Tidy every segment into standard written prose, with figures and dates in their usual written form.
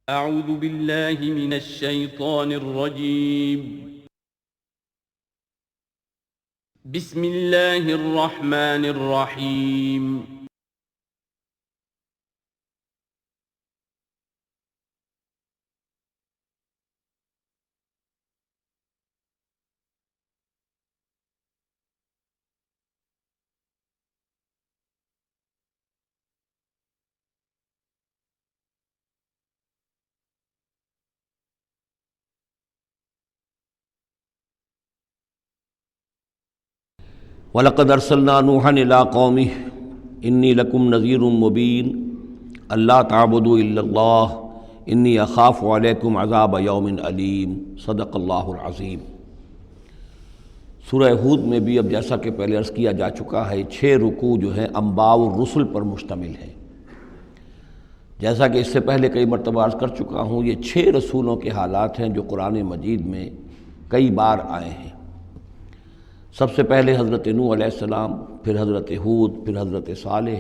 اعوذ باللہ من الشیطان الرجیم بسم اللہ الرحمن الرحیم وَلَقَدْ أَرْسَلْنَا نُوحًا إِلَىٰ قَوْمِهِ إِنِّي لَكُمْ نَذِيرٌ مُّبِينٌ أَلَّا تَعْبُدُوا إِلَّا اللَّهَ إِنِّي أَخَافُ عَلَيْكُمْ عَذَابَ يَوْمٍ أَلِيمٍ صدق اللہ العظیم۔ سورہ ہود میں بھی اب جیسا کہ پہلے عرض کیا جا چکا ہے 6 رکوع جو ہیں انباء الرسل پر مشتمل ہیں۔ جیسا کہ اس سے پہلے کئی مرتبہ عرض کر چکا ہوں، یہ 6 رسولوں کے حالات ہیں جو قرآن مجید میں کئی بار آئے ہیں۔ سب سے پہلے حضرت نوح علیہ السلام، پھر حضرت ہود، پھر حضرت صالح،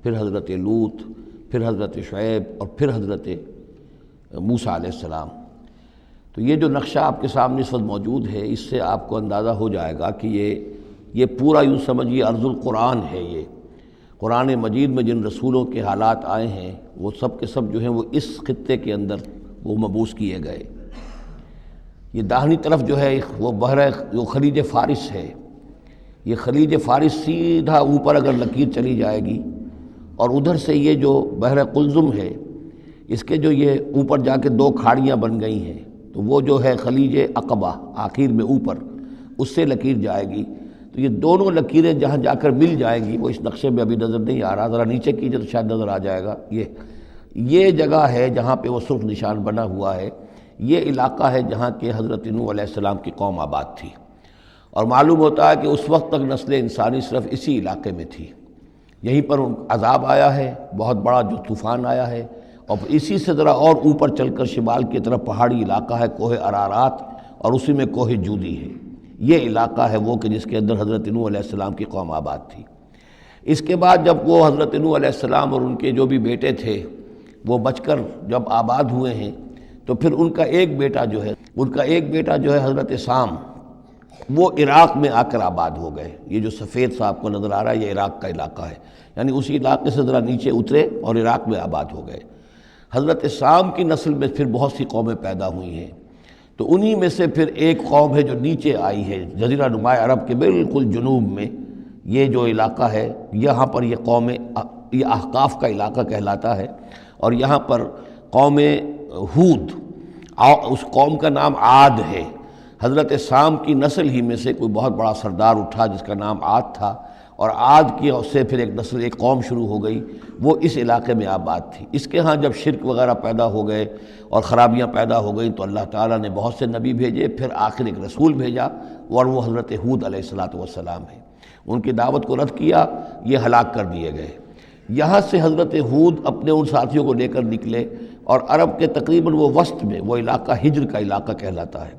پھر حضرت لوط، پھر حضرت شعیب اور پھر حضرت موسیٰ علیہ السلام۔ تو یہ جو نقشہ آپ کے سامنے اس وقت موجود ہے، اس سے آپ کو اندازہ ہو جائے گا کہ یہ پورا یوں سمجھیے ارض القرآن ہے۔ یہ قرآن مجید میں جن رسولوں کے حالات آئے ہیں وہ سب کے سب جو ہیں وہ اس خطے کے اندر وہ مبعوث کیے گئے۔ یہ داہنی طرف جو ہے وہ بحر جو خلیج فارس ہے، یہ خلیج فارس سیدھا اوپر اگر لکیر چلی جائے گی اور ادھر سے یہ جو بحر قلزم ہے، اس کے جو یہ اوپر جا کے 2 کھاڑیاں بن گئی ہیں، تو وہ جو ہے خلیج عقبہ آخر میں اوپر اس سے لکیر جائے گی۔ تو یہ دونوں لکیریں جہاں جا کر مل جائیں گی، وہ اس نقشے میں ابھی نظر نہیں آ رہا، ذرا نیچے کیجئے تو شاید نظر آ جائے گا۔ یہ جگہ ہے جہاں پہ وہ سرخ نشان بنا ہوا ہے، یہ علاقہ ہے جہاں کہ حضرت نوح علیہ السلام کی قوم آباد تھی، اور معلوم ہوتا ہے کہ اس وقت تک نسل انسانی صرف اسی علاقے میں تھی۔ یہیں پر عذاب آیا ہے، بہت بڑا جو طوفان آیا ہے، اور اسی سے ذرا اور اوپر چل کر شمال کی طرف پہاڑی علاقہ ہے کوہ ارارات، اور اسی میں کوہ جودی ہے۔ یہ علاقہ ہے وہ کہ جس کے اندر حضرت نوح علیہ السلام کی قوم آباد تھی۔ اس کے بعد جب وہ حضرت نوح علیہ السلام اور ان کے جو بھی بیٹے تھے وہ بچ کر جب آباد ہوئے ہیں، تو پھر ان کا ایک بیٹا جو ہے حضرت سام، وہ عراق میں آ کر آباد ہو گئے۔ یہ جو سفید سا آپ کو نظر آ رہا ہے، یہ عراق کا علاقہ ہے، یعنی اسی علاقے سے ذرا نیچے اترے اور عراق میں آباد ہو گئے۔ حضرت سام کی نسل میں پھر بہت سی قومیں پیدا ہوئی ہیں، تو انہی میں سے پھر ایک قوم ہے جو نیچے آئی ہے جزیرہ نما عرب کے بالکل جنوب میں۔ یہ جو علاقہ ہے یہاں پر یہ قوم، یہ احقاف کا علاقہ کہلاتا ہے، اور یہاں پر قوم ہود، اس قوم کا نام عاد ہے۔ حضرت سام کی نسل ہی میں سے کوئی بہت بڑا سردار اٹھا جس کا نام عاد تھا، اور عاد کی سے پھر ایک نسل، ایک قوم شروع ہو گئی، وہ اس علاقے میں آباد تھی۔ اس کے ہاں جب شرک وغیرہ پیدا ہو گئے اور خرابیاں پیدا ہو گئیں تو اللہ تعالیٰ نے بہت سے نبی بھیجے، پھر آخر ایک رسول بھیجا، اور وہ حضرت ہود علیہ السلام ہے۔ ان کی دعوت کو رد کیا، یہ ہلاک کر دیے گئے۔ یہاں سے حضرت ہود اپنے ان ساتھیوں کو لے کر نکلے، اور عرب کے تقریباً وہ وسط میں، وہ علاقہ ہجر کا علاقہ کہلاتا ہے،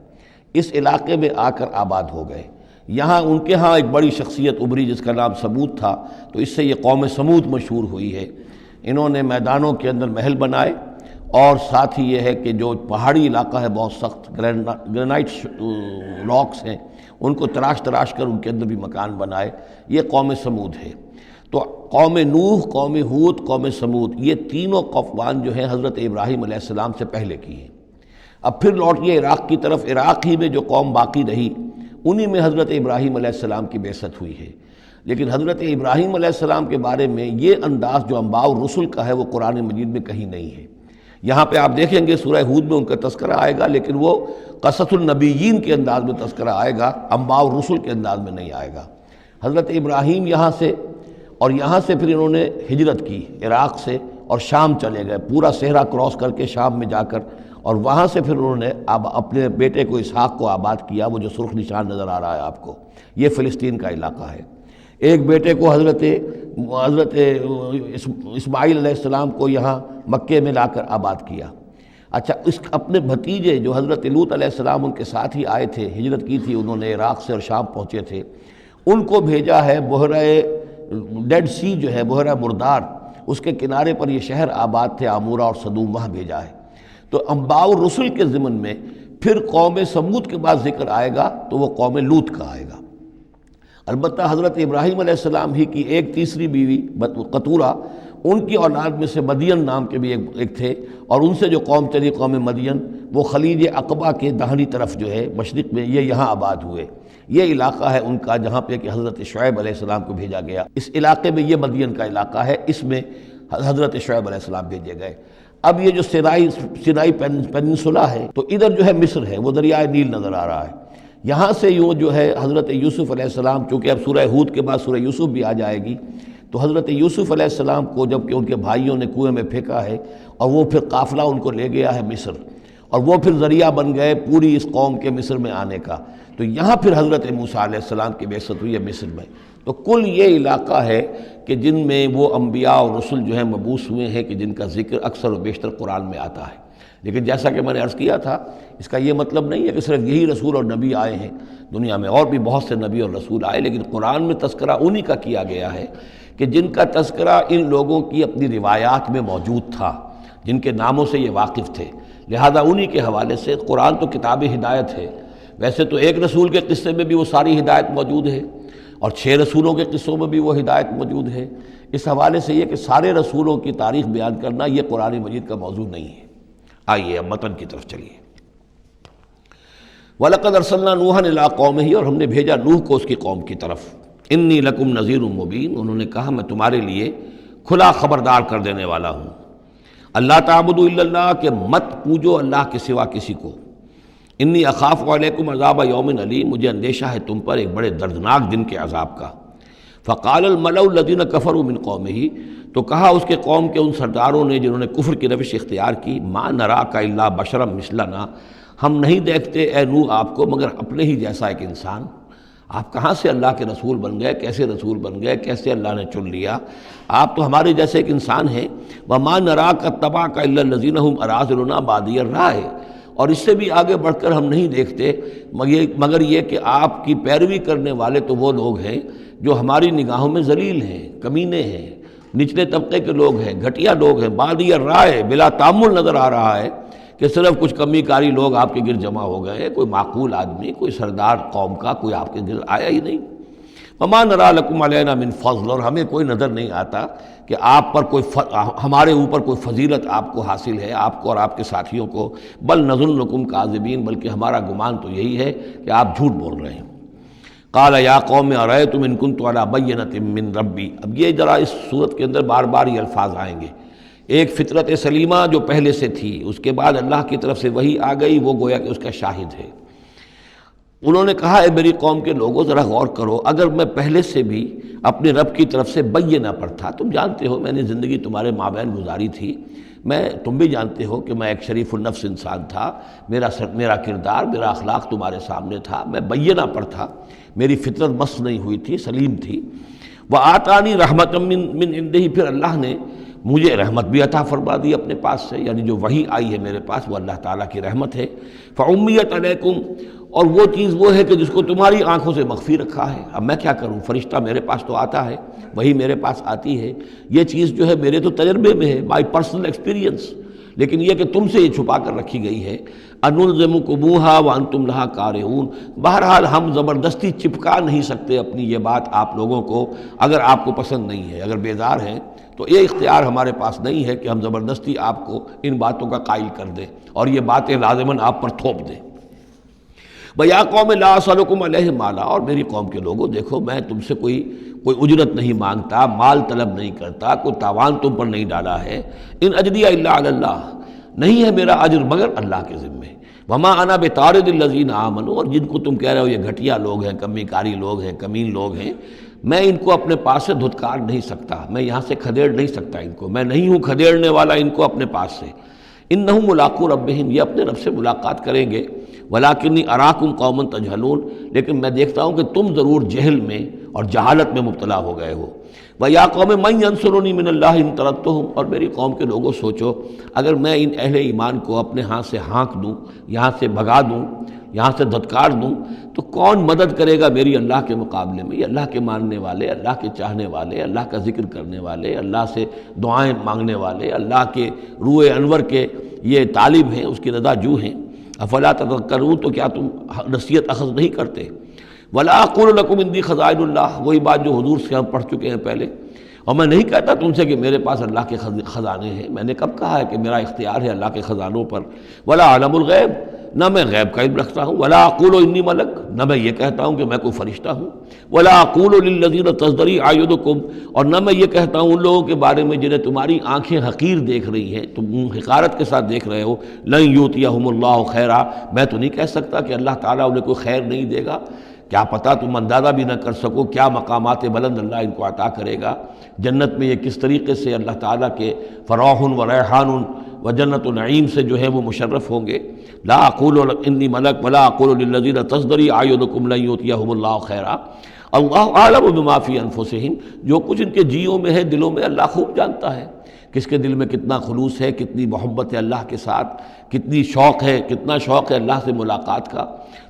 اس علاقے میں آ کر آباد ہو گئے۔ یہاں ان کے ہاں ایک بڑی شخصیت ابھری جس کا نام سمود تھا، تو اس سے یہ قوم سمود مشہور ہوئی ہے۔ انہوں نے میدانوں کے اندر محل بنائے، اور ساتھ ہی یہ ہے کہ جو پہاڑی علاقہ ہے بہت سخت گرینائٹ راکس ہیں، ان کو تراش کر ان کے اندر بھی مکان بنائے۔ یہ قوم سمود ہے۔ تو قوم نوح، قوم ہود، قوم سمود، یہ تینوں قومان جو ہیں حضرت ابراہیم علیہ السلام سے پہلے کی ہیں۔ اب پھر لوٹیے عراق کی طرف۔ عراق ہی میں جو قوم باقی رہی، انہی میں حضرت ابراہیم علیہ السلام کی بعثت ہوئی ہے۔ لیکن حضرت ابراہیم علیہ السلام کے بارے میں یہ انداز جو انباء الرسل کا ہے وہ قرآن مجید میں کہیں نہیں ہے۔ یہاں پہ آپ دیکھیں گے سورہ ہود میں ان کا تذکرہ آئے گا، لیکن وہ قصص النبیین کے انداز میں تذکرہ آئے گا، انباء الرسل کے انداز میں نہیں آئے گا۔ حضرت ابراہیم یہاں سے، اور یہاں سے پھر انہوں نے ہجرت کی عراق سے، اور شام چلے گئے، پورا صحرا کراس کر کے شام میں جا کر، اور وہاں سے پھر انہوں نے اپنے بیٹے کو اسحاق کو آباد کیا، وہ جو سرخ نشان نظر آ رہا ہے آپ کو، یہ فلسطین کا علاقہ ہے۔ ایک بیٹے کو حضرت اسماعیل علیہ السلام کو یہاں مکے میں لا کر آباد کیا۔ اچھا، اس اپنے بھتیجے جو حضرت لوط علیہ السلام ان کے ساتھ ہی آئے تھے، ہجرت کی تھی انہوں نے، عراق سے اور شام پہنچے تھے، ان کو بھیجا ہے بحیرہ ڈیڈ سی جو ہے، بحیرہ مردار، اس کے کنارے پر یہ شہر آباد تھے، عمورہ اور صدوم، وہاں بھیجا ہے۔ تو انباء الرسل کے ضمن میں پھر قوم سمود کے بعد ذکر آئے گا تو وہ قوم لوط کا آئے گا۔ البتہ حضرت ابراہیم علیہ السلام ہی کی ایک تیسری بیوی قطورہ، ان کی اولاد میں سے مدین نام کے بھی ایک تھے، اور ان سے جو قوم چلی قوم مدین، وہ خلیج عقبہ کے داہنی طرف جو ہے مشرق میں، یہ یہاں آباد ہوئے۔ یہ علاقہ ہے ان کا جہاں پہ کہ حضرت شعیب علیہ السلام کو بھیجا گیا، اس علاقے میں، یہ مدین کا علاقہ ہے، اس میں حضرت شعیب علیہ السلام بھیجے گئے۔ اب یہ جو سینائی پیننسولا ہے، تو ادھر جو ہے مصر ہے، وہ دریائے نیل نظر آ رہا ہے۔ یہاں سے یوں جو ہے حضرت یوسف علیہ السلام، چونکہ اب سورہ ہود کے بعد سورہ یوسف بھی آ جائے گی، تو حضرت یوسف علیہ السلام کو جب کہ ان کے بھائیوں نے کنویں میں پھینکا ہے، اور وہ پھر قافلہ ان کو لے گیا ہے مصر، اور وہ پھر ذریعہ بن گئے پوری اس قوم کے مصر میں آنے کا، تو یہاں پھر حضرت موسیٰ علیہ السلام کی بعثت ہوئی ہے مصر میں۔ تو کل یہ علاقہ ہے کہ جن میں وہ انبیاء اور رسل جو ہیں مبعوث ہوئے ہیں، کہ جن کا ذکر اکثر و بیشتر قرآن میں آتا ہے۔ لیکن جیسا کہ میں نے عرض کیا تھا، اس کا یہ مطلب نہیں ہے کہ صرف یہی رسول اور نبی آئے ہیں، دنیا میں اور بھی بہت سے نبی اور رسول آئے، لیکن قرآن میں تذکرہ انہی کا کیا گیا ہے کہ جن کا تذکرہ ان لوگوں کی اپنی روایات میں موجود تھا، جن کے ناموں سے یہ واقف تھے، لہذا انہی کے حوالے سے قرآن تو کتاب ہدایت ہے۔ ویسے تو ایک رسول کے قصے میں بھی وہ ساری ہدایت موجود ہے، اور 6 رسولوں کے قصوں میں بھی وہ ہدایت موجود ہے۔ اس حوالے سے یہ کہ سارے رسولوں کی تاریخ بیان کرنا یہ قرآن مجید کا موضوع نہیں ہے۔ آئیے اب متن کی طرف چلیے۔ وَلَقَدْ أَرْسَلْنَا نُوحًا إِلَىٰ قَوْمِهِ، اور ہم نے بھیجا نوح کو اس کی قوم کی طرف۔ إِنِّي لَكُمْ نَذِيرٌ مُّبِينٌ، انہوں نے کہا میں تمہارے لیے کھلا خبردار کر دینے والا ہوں۔ اللہ تعبدوا الا اللہ، کہ مت پوجو اللہ کے سوا کسی کو۔ انی اخاف علیکم عذاب یوم علیم، مجھے اندیشہ ہے تم پر ایک بڑے دردناک دن کے عذاب کا۔ فقال الملأ الذین کفروا من قومہ، تو کہا اس کے قوم کے ان سرداروں نے جنہوں نے کفر کی روش اختیار کی، ما نراک الا بشرا مثلنا، ہم نہیں دیکھتے اے نوح آپ کو مگر اپنے ہی جیسا ایک انسان۔ آپ کہاں سے اللہ کے رسول بن گئے، کیسے رسول بن گئے، کیسے اللہ نے چن لیا؟ آپ تو ہمارے جیسے ایک انسان ہیں۔ وما نراک اتبعک الا الذین هم اراذلنا بادی الرائے، اور اس سے بھی آگے بڑھ کر ہم نہیں دیکھتے مگر یہ کہ آپ کی پیروی کرنے والے تو وہ لوگ ہیں جو ہماری نگاہوں میں ذلیل ہیں، کمینے ہیں، نچلے طبقے کے لوگ ہیں، گھٹیا لوگ ہیں۔ بادی الرائے، بلا تعمل نظر آ رہا ہے کہ صرف کچھ کمی کاری لوگ آپ کے گرد جمع ہو گئے ہیں، کوئی معقول آدمی، کوئی سردار قوم کا کوئی آپ کے گرد آیا ہی نہیں۔ وما نرى لكم علينا من فضل، اور ہمیں کوئی نظر نہیں آتا کہ آپ پر ہمارے اوپر کوئی فضیلت آپ کو حاصل ہے، آپ کو اور آپ کے ساتھیوں کو۔ بل نظنکم کاذبین، بلکہ ہمارا گمان تو یہی ہے کہ آپ جھوٹ بول رہے ہیں۔ قال یا قوم ارأیتم ان کنت علی بینۃ من ربی، اب یہ ذرا اس صورت کے اندر بار بار یہ الفاظ آئیں گے۔ ایک فطرت سلیمہ جو پہلے سے تھی، اس کے بعد اللہ کی طرف سے وحی آ گئی، وہ گویا کہ اس کا شاہد ہے۔ انہوں نے کہا اے میری قوم کے لوگوں ذرا غور کرو، اگر میں پہلے سے بھی اپنے رب کی طرف سے بینہ پر تھا، تم جانتے ہو میں نے زندگی تمہارے مابین گزاری تھی، تم بھی جانتے ہو کہ میں ایک شریف النفس انسان تھا، میرا کردار، میرا اخلاق تمہارے سامنے تھا، میں بینہ پر تھا، میری فطرت مس نہیں ہوئی تھی، سلیم تھی۔ وآتانی رحمۃ من عندہ، پھر اللہ نے مجھے رحمت بھی عطا فرما دی اپنے پاس سے، یعنی جو وحی آئی ہے میرے پاس وہ اللہ تعالیٰ کی رحمت ہے۔ فعمیت علیکم، اور وہ چیز وہ ہے کہ جس کو تمہاری آنکھوں سے مخفی رکھا ہے۔ اب میں کیا کروں، فرشتہ میرے پاس تو آتا ہے، وہی میرے پاس آتی ہے، یہ چیز جو ہے میرے تو تجربے میں ہے، مائی پرسنل ایکسپیرینس، لیکن یہ کہ تم سے یہ چھپا کر رکھی گئی ہے۔ انلزمکموہا وانتم لہا کارہون، بہرحال ہم زبردستی چپکا نہیں سکتے اپنی یہ بات آپ لوگوں کو، اگر آپ کو پسند نہیں ہے، اگر بیزار ہیں تو یہ اختیار ہمارے پاس نہیں ہے کہ ہم زبردستی آپ کو ان باتوں کا قائل کر دیں اور یہ باتیں لازماً آپ پر تھوپ دیں۔ وَيَا قَوْمِ لَا أَسْأَلُكُمْ عَلَيْهِ مَالًا، اور میری قوم کے لوگوں دیکھو میں تم سے کوئی اجرت نہیں مانگتا، مال طلب نہیں کرتا، کوئی تاوان تم پر نہیں ڈالا ہے۔ ان اجریہ الا علی اللہ، نہیں ہے میرا اجر مگر اللہ کے ذمے۔ وما انا بطارد الذین آمنوا، اور جن کو تم کہہ رہے ہو یہ گھٹیا لوگ ہیں، کمی کاری لوگ ہیں، کمین لوگ ہیں، میں ان کو اپنے پاس سے دھتکار نہیں سکتا، میں یہاں سے کھدیڑ نہیں سکتا ان کو، میں نہیں ہوں کھدیڑنے والا ان کو اپنے پاس سے۔ انہم ملاقو ربہم، یہ اپنے رب سے ملاقات کریں گے۔ ولاکنی اراکم قوما تجہلون، لیکن میں دیکھتا ہوں کہ تم ضرور جہل میں اور جہالت میں مبتلا ہو گئے ہو۔ وَيَا قَوْمِ مَنْ يَنْصُرُنِي مِنَ اللَّهِ إِن طَرَدتُّهُمْ، اور میری قوم کے لوگوں سوچو اگر میں ان اہل ایمان کو اپنے ہاں سے ہانک دوں، یہاں سے بھگا دوں، یہاں سے دھتکار دوں، تو کون مدد کرے گا میری اللہ کے مقابلے میں؟ یہ اللہ کے ماننے والے، اللہ کے چاہنے والے، اللہ کا ذکر کرنے والے، اللہ سے دعائیں مانگنے والے، اللہ کے روح انور کے یہ طالب ہیں، اس کی رضا جو ہیں۔ افلا تذکرون، تو کیا تم نصیحت اخذ نہیں کرتے؟ ولا اقول لکم عندی خزائن اللہ، وہی بات جو حضور سے ہم پڑھ چکے ہیں پہلے، اور میں نہیں کہتا تم سے کہ میرے پاس اللہ کے خزانے ہیں، میں نے کب کہا ہے کہ میرا اختیار ہے اللہ کے خزانوں پر؟ ولا عالم الغیب، نہ میں غیب کا علم رکھتا ہوں۔ ولا اقول انی ملک، نہ میں یہ کہتا ہوں کہ میں کوئی فرشتہ ہوں۔ ولا اقول للذین تزدری اعینکم، اور نہ میں یہ کہتا ہوں ان لوگوں کے بارے میں جنہیں تمہاری آنکھیں حقیر دیکھ رہی ہیں، تم حقارت کے ساتھ دیکھ رہے ہو، لن یؤتیہم اللہ خیرا، میں تو نہیں کہہ سکتا کہ اللہ تعالیٰ انہیں کوئی خیر نہیں دے گا۔ کیا پتہ تم اندازہ بھی نہ کر سکو کیا مقامات بلند اللہ ان کو عطا کرے گا۔ جنت میں یہ کس طریقے سے اللہ تعالیٰ کے فراح و ریحان و جنت و نعیم سے جو ہے وہ مشرف ہوں گے۔ لا اقول انی ملک ولا اقول للذین تزدری اعینکم لن یؤتیہم اللہ خیرا، اللہ اعلم بما فی انفسہم، جو کچھ ان کے جیوں میں ہے، دلوں میں، اللہ خوب جانتا ہے کس کے دل میں کتنا خلوص ہے، کتنی محبت ہے اللہ کے ساتھ، کتنی شوق ہے، کتنا شوق ہے اللہ سے ملاقات کا،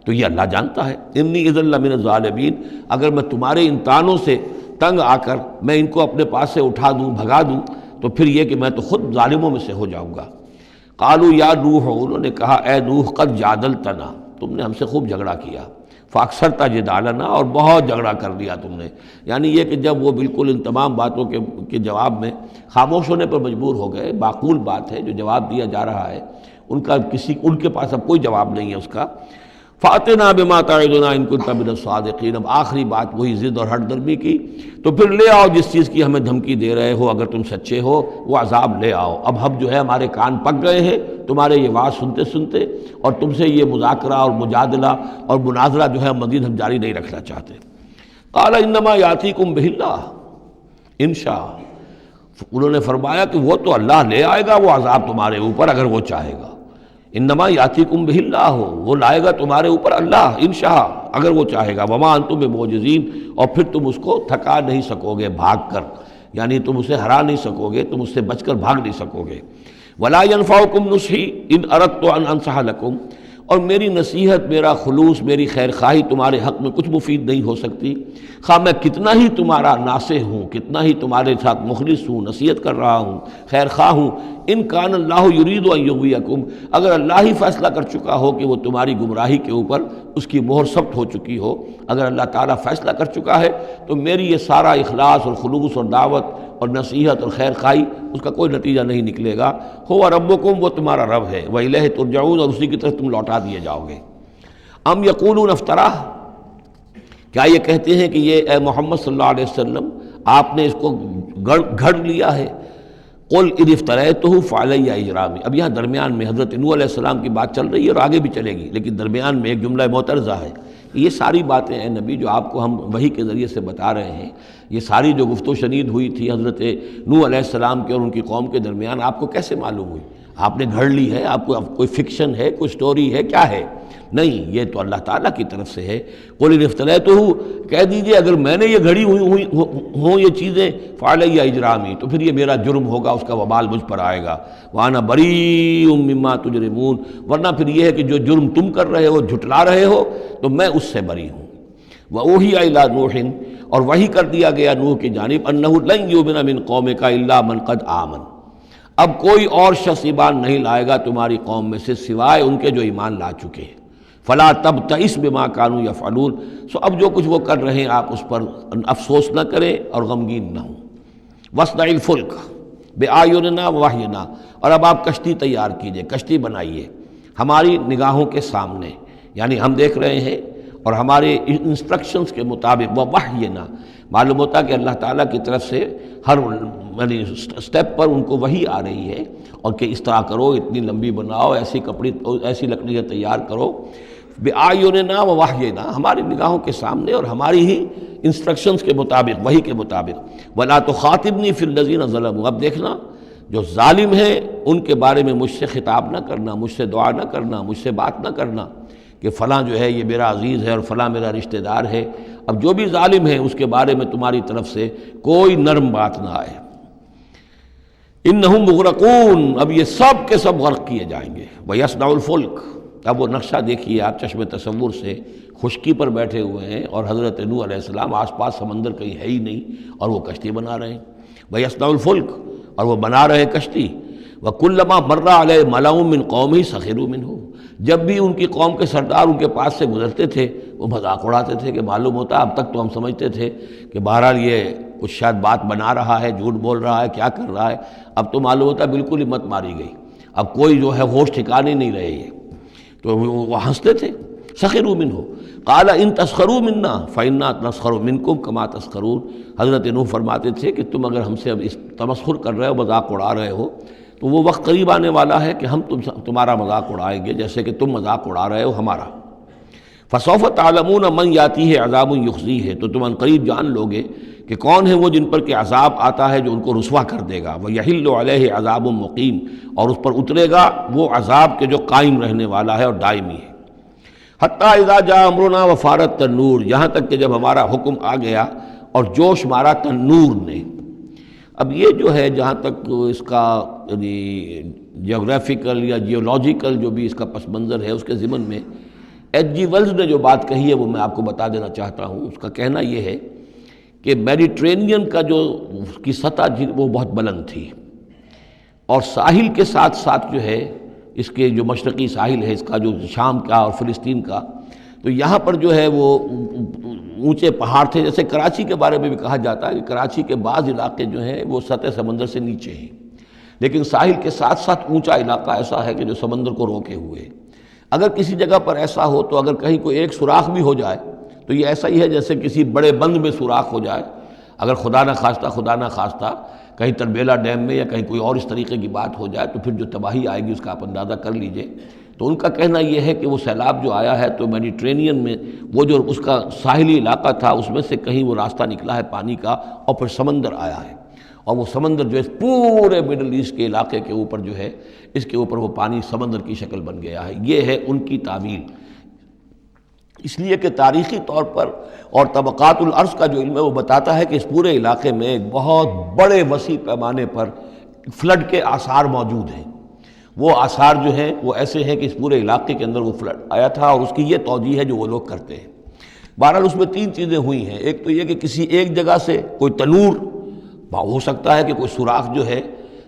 تو یہ اللہ جانتا ہے۔ انی اذا لمن الظالمین، اگر میں تمہارے ان تانوں سے تنگ آ کر میں ان کو اپنے پاس سے اٹھا دوں، بھگا دوں، تو پھر یہ کہ میں تو خود ظالموں میں سے ہو جاؤں گا۔ قالوا یا نوح، انہوں نے کہا اے نوح قد جادلتنا، تم نے ہم سے خوب جھگڑا کیا، فاکثرت جدالنا، اور بہت جھگڑا کر لیا تم نے، یعنی یہ کہ جب وہ بالکل ان تمام باتوں کے جواب میں خاموش ہونے پر مجبور ہو گئے، معقول بات ہے جو جواب دیا جا رہا ہے، ان کے پاس اب کوئی جواب نہیں ہے اس کا۔ فَأْتِنَا بِمَا تَعِدُنَا إِن كُنتَ مِنَ الصَّادِقِينَ، اب آخری بات وہی ضد اور ہٹ درمی کی، تو پھر لے آؤ جس چیز کی ہمیں دھمکی دے رہے ہو، اگر تم سچے ہو وہ عذاب لے آؤ۔ اب ہم جو ہے ہمارے کان پک گئے ہیں تمہارے یہ بات سنتے سنتے، اور تم سے یہ مذاکرہ اور مجادلہ اور مناظرہ جو ہے مزید ہم جاری نہیں رکھنا چاہتے۔ قال انما یاتیکم بہ اللہ ان شاء، انہوں نے فرمایا کہ وہ تو اللہ لے آئے گا وہ عذاب تمہارے اوپر اگر وہ چاہے گا۔ انما یاتیکم بہ اللہ، وہ لائے گا تمہارے اوپر اللہ انشاء، اگر وہ چاہے گا۔ وما انتم بمعجزین، اور پھر تم اس کو تھکا نہیں سکو گے بھاگ کر، یعنی تم اسے ہرا نہیں سکو گے، تم اس سے بچ کر بھاگ نہیں سکو گے۔ ولا ينفعکم نصحی ان اردت ان انصح لکم، اور میری نصیحت، میرا خلوص، میری خیر خواہی تمہارے حق میں کچھ مفید نہیں ہو سکتی، خواہ میں کتنا ہی تمہارا ناصح ہوں، کتنا ہی تمہارے ساتھ مخلص ہوں، نصیحت کر رہا ہوں، خیر خواہ ہوں۔ ان کان اللہ یرید ان یغویکم، اگر اللہ ہی فیصلہ کر چکا ہو کہ وہ تمہاری گمراہی کے اوپر اس کی مہر ثبت ہو چکی ہو، اگر اللہ تعالیٰ فیصلہ کر چکا ہے تو میری یہ سارا اخلاص اور خلوص اور دعوت اور نصیحت اور خیر خواہی اس کا کوئی نتیجہ نہیں نکلے گا۔ ہو ربکم، وہ تمہارا رب ہے، وإلیہ ترجعون، اور اسی کی طرف تم لوٹا دیے جاؤ گے۔ ام یقولون افتراہ، کیا یہ کہتے ہیں کہ یہ اے محمد صلی اللہ علیہ وسلم آپ نے اس کو گھڑ لیا ہے؟ قل ان افتریتہ فعلی اجرامی، اب یہاں درمیان میں حضرت نوح علیہ السلام کی بات چل رہی ہے اور آگے بھی چلے گی، لیکن درمیان میں ایک جملہ معترضہ ہے۔ یہ ساری باتیں اے نبی جو آپ کو ہم وحی کے ذریعے سے بتا رہے ہیں، یہ ساری جو گفت و شنید ہوئی تھی حضرت نوح علیہ السلام کے اور ان کی قوم کے درمیان، آپ کو کیسے معلوم ہوئی؟ آپ نے گھڑ لی ہے؟ آپ کو کوئی فکشن ہے، کوئی سٹوری ہے، کیا ہے؟ نہیں، یہ تو اللہ تعالیٰ کی طرف سے ہے۔ قل ان افتریتہ، کہہ دیجئے اگر میں نے یہ گھڑی ہوئی ہوں یہ چیزیں، فعلی اجرامی، تو پھر یہ میرا جرم ہوگا، اس کا وبال مجھ پر آئے گا۔ وانا بریء مما تجرمون، ورنہ پھر یہ ہے کہ جو جرم تم کر رہے ہو، جھٹلا رہے ہو، تو میں اس سے بری ہوں۔ وأوحی الی نوح، اور وحی کر دیا گیا نوح کی جانب، انہ لن یؤمن من قومک الا من قد آمن، اب کوئی اور شخص ایمان نہیں لائے گا تمہاری قوم میں سے سوائے ان کے جو ایمان لا چکے ہیں۔ فلا تبتئس بما كانوا يفعلون، سو اب جو کچھ وہ کر رہے ہیں آپ اس پر افسوس نہ کریں اور غمگین نہ ہوں۔ واصنع الفلک بأعیننا ووحینا، اور اب آپ کشتی تیار کیجئے، کشتی بنائیے ہماری نگاہوں کے سامنے، یعنی ہم دیکھ رہے ہیں اور ہمارے انسٹرکشنز کے مطابق، ووحینا معلوم ہوتا کہ اللہ تعالیٰ کی طرف سے ہر یعنی سٹیپ پر ان کو وحی آ رہی ہے، اور کہ اس طرح کرو، اتنی لمبی بناؤ، ایسی لکڑیاں تیار کرو، بِأَعْيُنِنَا وَوَحْيِنَا، ہماری نگاہوں کے سامنے اور ہماری ہی انسٹرکشنز کے مطابق، وحی کے مطابق۔ وَلَا تُخَاطِبْنِي فِي الَّذِينَ ظَلَمُوا، اب دیکھنا جو ظالم ہیں ان کے بارے میں مجھ سے خطاب نہ کرنا، مجھ سے دعا نہ کرنا، مجھ سے بات نہ کرنا، کہ فلاں جو ہے یہ میرا عزیز ہے اور فلاں میرا رشتہ دار ہے، اب جو بھی ظالم ہے اس کے بارے میں تمہاری طرف سے کوئی نرم بات نہ آئے۔ انہم مغرقون، اب یہ سب کے سب غرق کیے جائیں گے۔ وَيَصْنَعُ الْفُلْكَ، اب وہ نقشہ دیکھیے آپ چشم تصور سے، خشکی پر بیٹھے ہوئے ہیں اور حضرت نوح علیہ السلام آس پاس سمندر کہیں ہے ہی نہیں اور وہ کشتی بنا رہے ہیں۔ وَيَصْنَعُ الْفُلْكَ، اور وہ بنا رہے ہیں کشتی۔ وَكُلَّمَا مَرَّ عَلَيْهِ مَلَأٌ مِّن قَوْمِهِ سَخِرُوا مِنْهُ، جب بھی ان کی قوم کے سردار ان کے پاس سے گزرتے تھے وہ مذاق اڑاتے تھے کہ معلوم ہوتا اب تک تو ہم سمجھتے تھے کہ بہرحال یہ کچھ شاید بات بنا رہا ہے، جھوٹ بول رہا ہے، کیا کر رہا ہے، اب تو معلوم ہوتا بالکل ہی مت ماری گئی، اب کوئی جو ہے ہوش ٹھکانے نہیں رہے یہ، تو وہ ہنستے تھے۔ سخروا منہ قال ان تسخروا منا فانا نسخر منکم کما تسخرون، حضرت نوح فرماتے تھے کہ تم اگر ہم سے اب اس تمسخر کر رہے ہو، مذاق اڑا رہے ہو، تو وہ وقت قریب آنے والا ہے کہ ہم تمہارا مذاق اڑائیں گے جیسے کہ تم مذاق اڑا رہے ہو ہمارا۔ فسوف تعلمون من یاتیہ عذاب یخزیہ، تو تم عنقریب جان لوگے کہ کون ہے وہ جن پر کہ عذاب آتا ہے جو ان کو رسوا کر دے گا۔ ویحل علیہ عذاب مقیم، اور اس پر اترے گا وہ عذاب کے جو قائم رہنے والا ہے اور دائمی ہے۔ حتیٰ اذا جاء امرنا وفارت التنور، یہاں تک کہ جب ہمارا حکم آ گیا اور جوش مارا تنور نے۔ اب یہ جو ہے جہاں تک اس کا یعنی جیوگرافیکل یا جیولوجیکل جو بھی اس کا پس منظر ہے، اس کے ضمن میں ایچ جی ویلز نے جو بات کہی ہے وہ میں آپ کو بتا دینا چاہتا ہوں۔ اس کا کہنا یہ ہے کہ میڈیٹرینین کا جو اس کی سطح وہ بہت بلند تھی، اور ساحل کے ساتھ ساتھ جو ہے اس کے جو مشرقی ساحل ہے اس کا جو شام کا اور فلسطین کا، تو یہاں پر جو ہے وہ اونچے پہاڑ تھے۔ جیسے کراچی کے بارے میں بھی کہا جاتا ہے کہ کراچی کے بعض علاقے جو ہیں وہ سطح سمندر سے نیچے ہیں، لیکن ساحل کے ساتھ ساتھ اونچا علاقہ ایسا ہے کہ جو سمندر کو روکے ہوئے ہے۔ اگر کسی جگہ پر ایسا ہو تو اگر کہیں کوئی ایک سوراخ بھی ہو جائے تو یہ ایسا ہی ہے جیسے کسی بڑے بند میں سوراخ ہو جائے۔ اگر خدا نہ خواستہ کہیں تربیلا ڈیم میں یا کہیں کوئی اور اس طریقے کی بات ہو جائے تو پھر جو تباہی آئے گی اس کا آپ اندازہ کر لیجئے۔ تو ان کا کہنا یہ ہے کہ وہ سیلاب جو آیا ہے تو میڈیٹرینین میں وہ جو اس کا ساحلی علاقہ تھا اس میں سے کہیں وہ راستہ نکلا ہے پانی کا، اور پھر سمندر آیا ہے، اور وہ سمندر جو ہے پورے مڈل ایسٹ کے علاقے کے اوپر جو ہے اس کے اوپر وہ پانی سمندر کی شکل بن گیا ہے۔ یہ ہے ان کی تعویل، اس لیے کہ تاریخی طور پر اور طبقات الارض کا جو علم ہے وہ بتاتا ہے کہ اس پورے علاقے میں ایک بہت بڑے وسیع پیمانے پر فلڈ کے آثار موجود ہیں۔ وہ آثار جو ہیں وہ ایسے ہیں کہ اس پورے علاقے کے اندر وہ فلڈ آیا تھا، اور اس کی یہ توجیہ ہے جو وہ لوگ کرتے ہیں۔ بہرحال اس میں تین چیزیں ہوئی ہیں، ایک تو یہ کہ کسی ایک جگہ سے کوئی تنور ہو سکتا ہے کہ کوئی سوراخ جو ہے،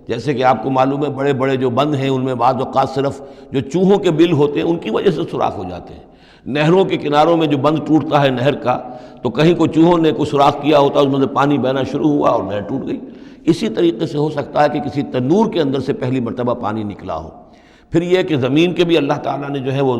جیسے کہ آپ کو معلوم ہے بڑے بڑے جو بند ہیں ان میں بعض اوقات صرف جو چوہوں کے بل ہوتے ہیں ان کی وجہ سے سوراخ ہو جاتے ہیں۔ نہروں کے کناروں میں جو بند ٹوٹتا ہے نہر کا، تو کہیں کوئی چوہوں نے کوئی سوراخ کیا ہوتا ہے، اس میں سے پانی بہنا شروع ہوا اور نہر ٹوٹ گئی۔ اسی طریقے سے ہو سکتا ہے کہ کسی تنور کے اندر سے پہلی مرتبہ پانی نکلا ہو۔ پھر یہ کہ زمین کے بھی اللہ تعالیٰ نے جو ہے وہ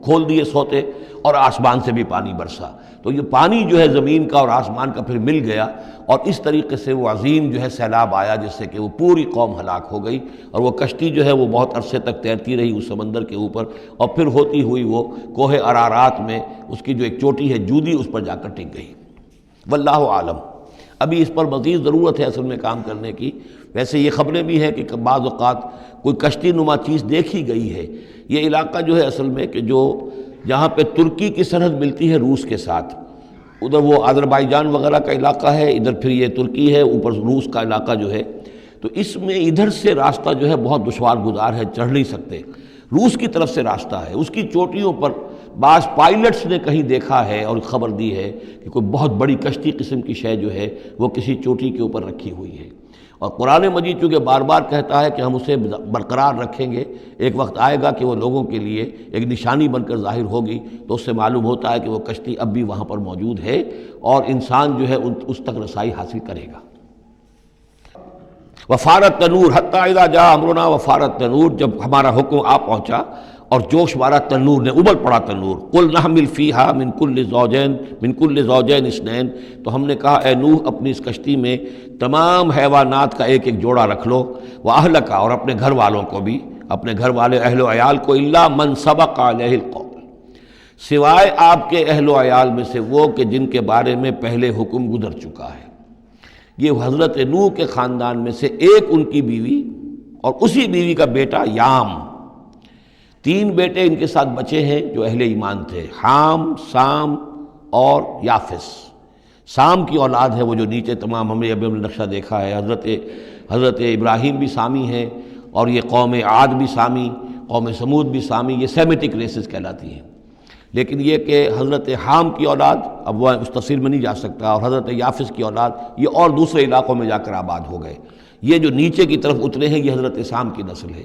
کھول دیے سوتے، اور آسمان سے بھی پانی برسا، تو یہ پانی جو ہے زمین کا اور آسمان کا پھر مل گیا، اور اس طریقے سے وہ عظیم جو ہے سیلاب آیا جس سے کہ وہ پوری قوم ہلاک ہو گئی، اور وہ کشتی جو ہے وہ بہت عرصے تک تیرتی رہی اس سمندر کے اوپر، اور پھر ہوتی ہوئی وہ کوہ ارارات میں اس کی جو ایک چوٹی ہے جودی، اس پر جا کر ٹک گئی۔ واللہ عالم، ابھی اس پر مزید ضرورت ہے اصل میں کام کرنے کی۔ ویسے یہ خبریں بھی ہیں کہ بعض اوقات کوئی کشتی نما چیز دیکھی گئی ہے۔ یہ علاقہ جو ہے اصل میں کہ جو جہاں پہ ترکی کی سرحد ملتی ہے روس کے ساتھ، ادھر وہ آذربائیجان وغیرہ کا علاقہ ہے، ادھر پھر یہ ترکی ہے، اوپر روس کا علاقہ جو ہے، تو اس میں ادھر سے راستہ جو ہے بہت دشوار گزار ہے، چڑھ نہیں سکتے۔ روس کی طرف سے راستہ ہے، اس کی چوٹیوں پر بعض پائلٹس نے کہیں دیکھا ہے اور خبر دی ہے کہ کوئی بہت بڑی کشتی قسم کی شے جو ہے وہ کسی چوٹی کے اوپر رکھی ہوئی ہے، اور قرآن مجید چونکہ بار بار کہتا ہے کہ ہم اسے برقرار رکھیں گے، ایک وقت آئے گا کہ وہ لوگوں کے لیے ایک نشانی بن کر ظاہر ہوگی، تو اس سے معلوم ہوتا ہے کہ وہ کشتی اب بھی وہاں پر موجود ہے اور انسان جو ہے اس تک رسائی حاصل کرے گا۔ وفارت تنور حتی اذا جاء امرنا وفارت تنور، جب ہمارا حکم آ پہنچا اور جوش مارا تنور نے، ابل پڑا تنور۔ قل نحمل فیہا من کل زوجین اثنین، تو ہم نے کہا اے نوح اپنی اس کشتی میں تمام حیوانات کا ایک ایک جوڑا رکھ لو، واہلک، اور اپنے گھر والوں کو بھی، اپنے گھر والے اہل و عیال کو، الا من سبق علیہ القول، سوائے آپ کے اہل و عیال میں سے وہ کہ جن کے بارے میں پہلے حکم گزر چکا ہے۔ یہ حضرت نوح کے خاندان میں سے ایک ان کی بیوی اور اسی بیوی کا بیٹا یام، 3 بیٹے ان کے ساتھ بچے ہیں جو اہل ایمان تھے، حام، سام اور یافس۔ سام کی اولاد ہے وہ جو نیچے تمام ہم نے ابھی نقشہ دیکھا ہے، حضرت ابراہیم بھی سامی ہیں، اور یہ قوم عاد بھی سامی، قوم سمود بھی سامی، یہ سیمیٹک ریسز کہلاتی ہیں۔ لیکن یہ کہ حضرت حام کی اولاد، اب وہ اس تفصیل میں نہیں جا سکتا، اور حضرت یافس کی اولاد یہ اور دوسرے علاقوں میں جا کر آباد ہو گئے۔ یہ جو نیچے کی طرف اترے ہیں یہ حضرت سام کی نسل ہے۔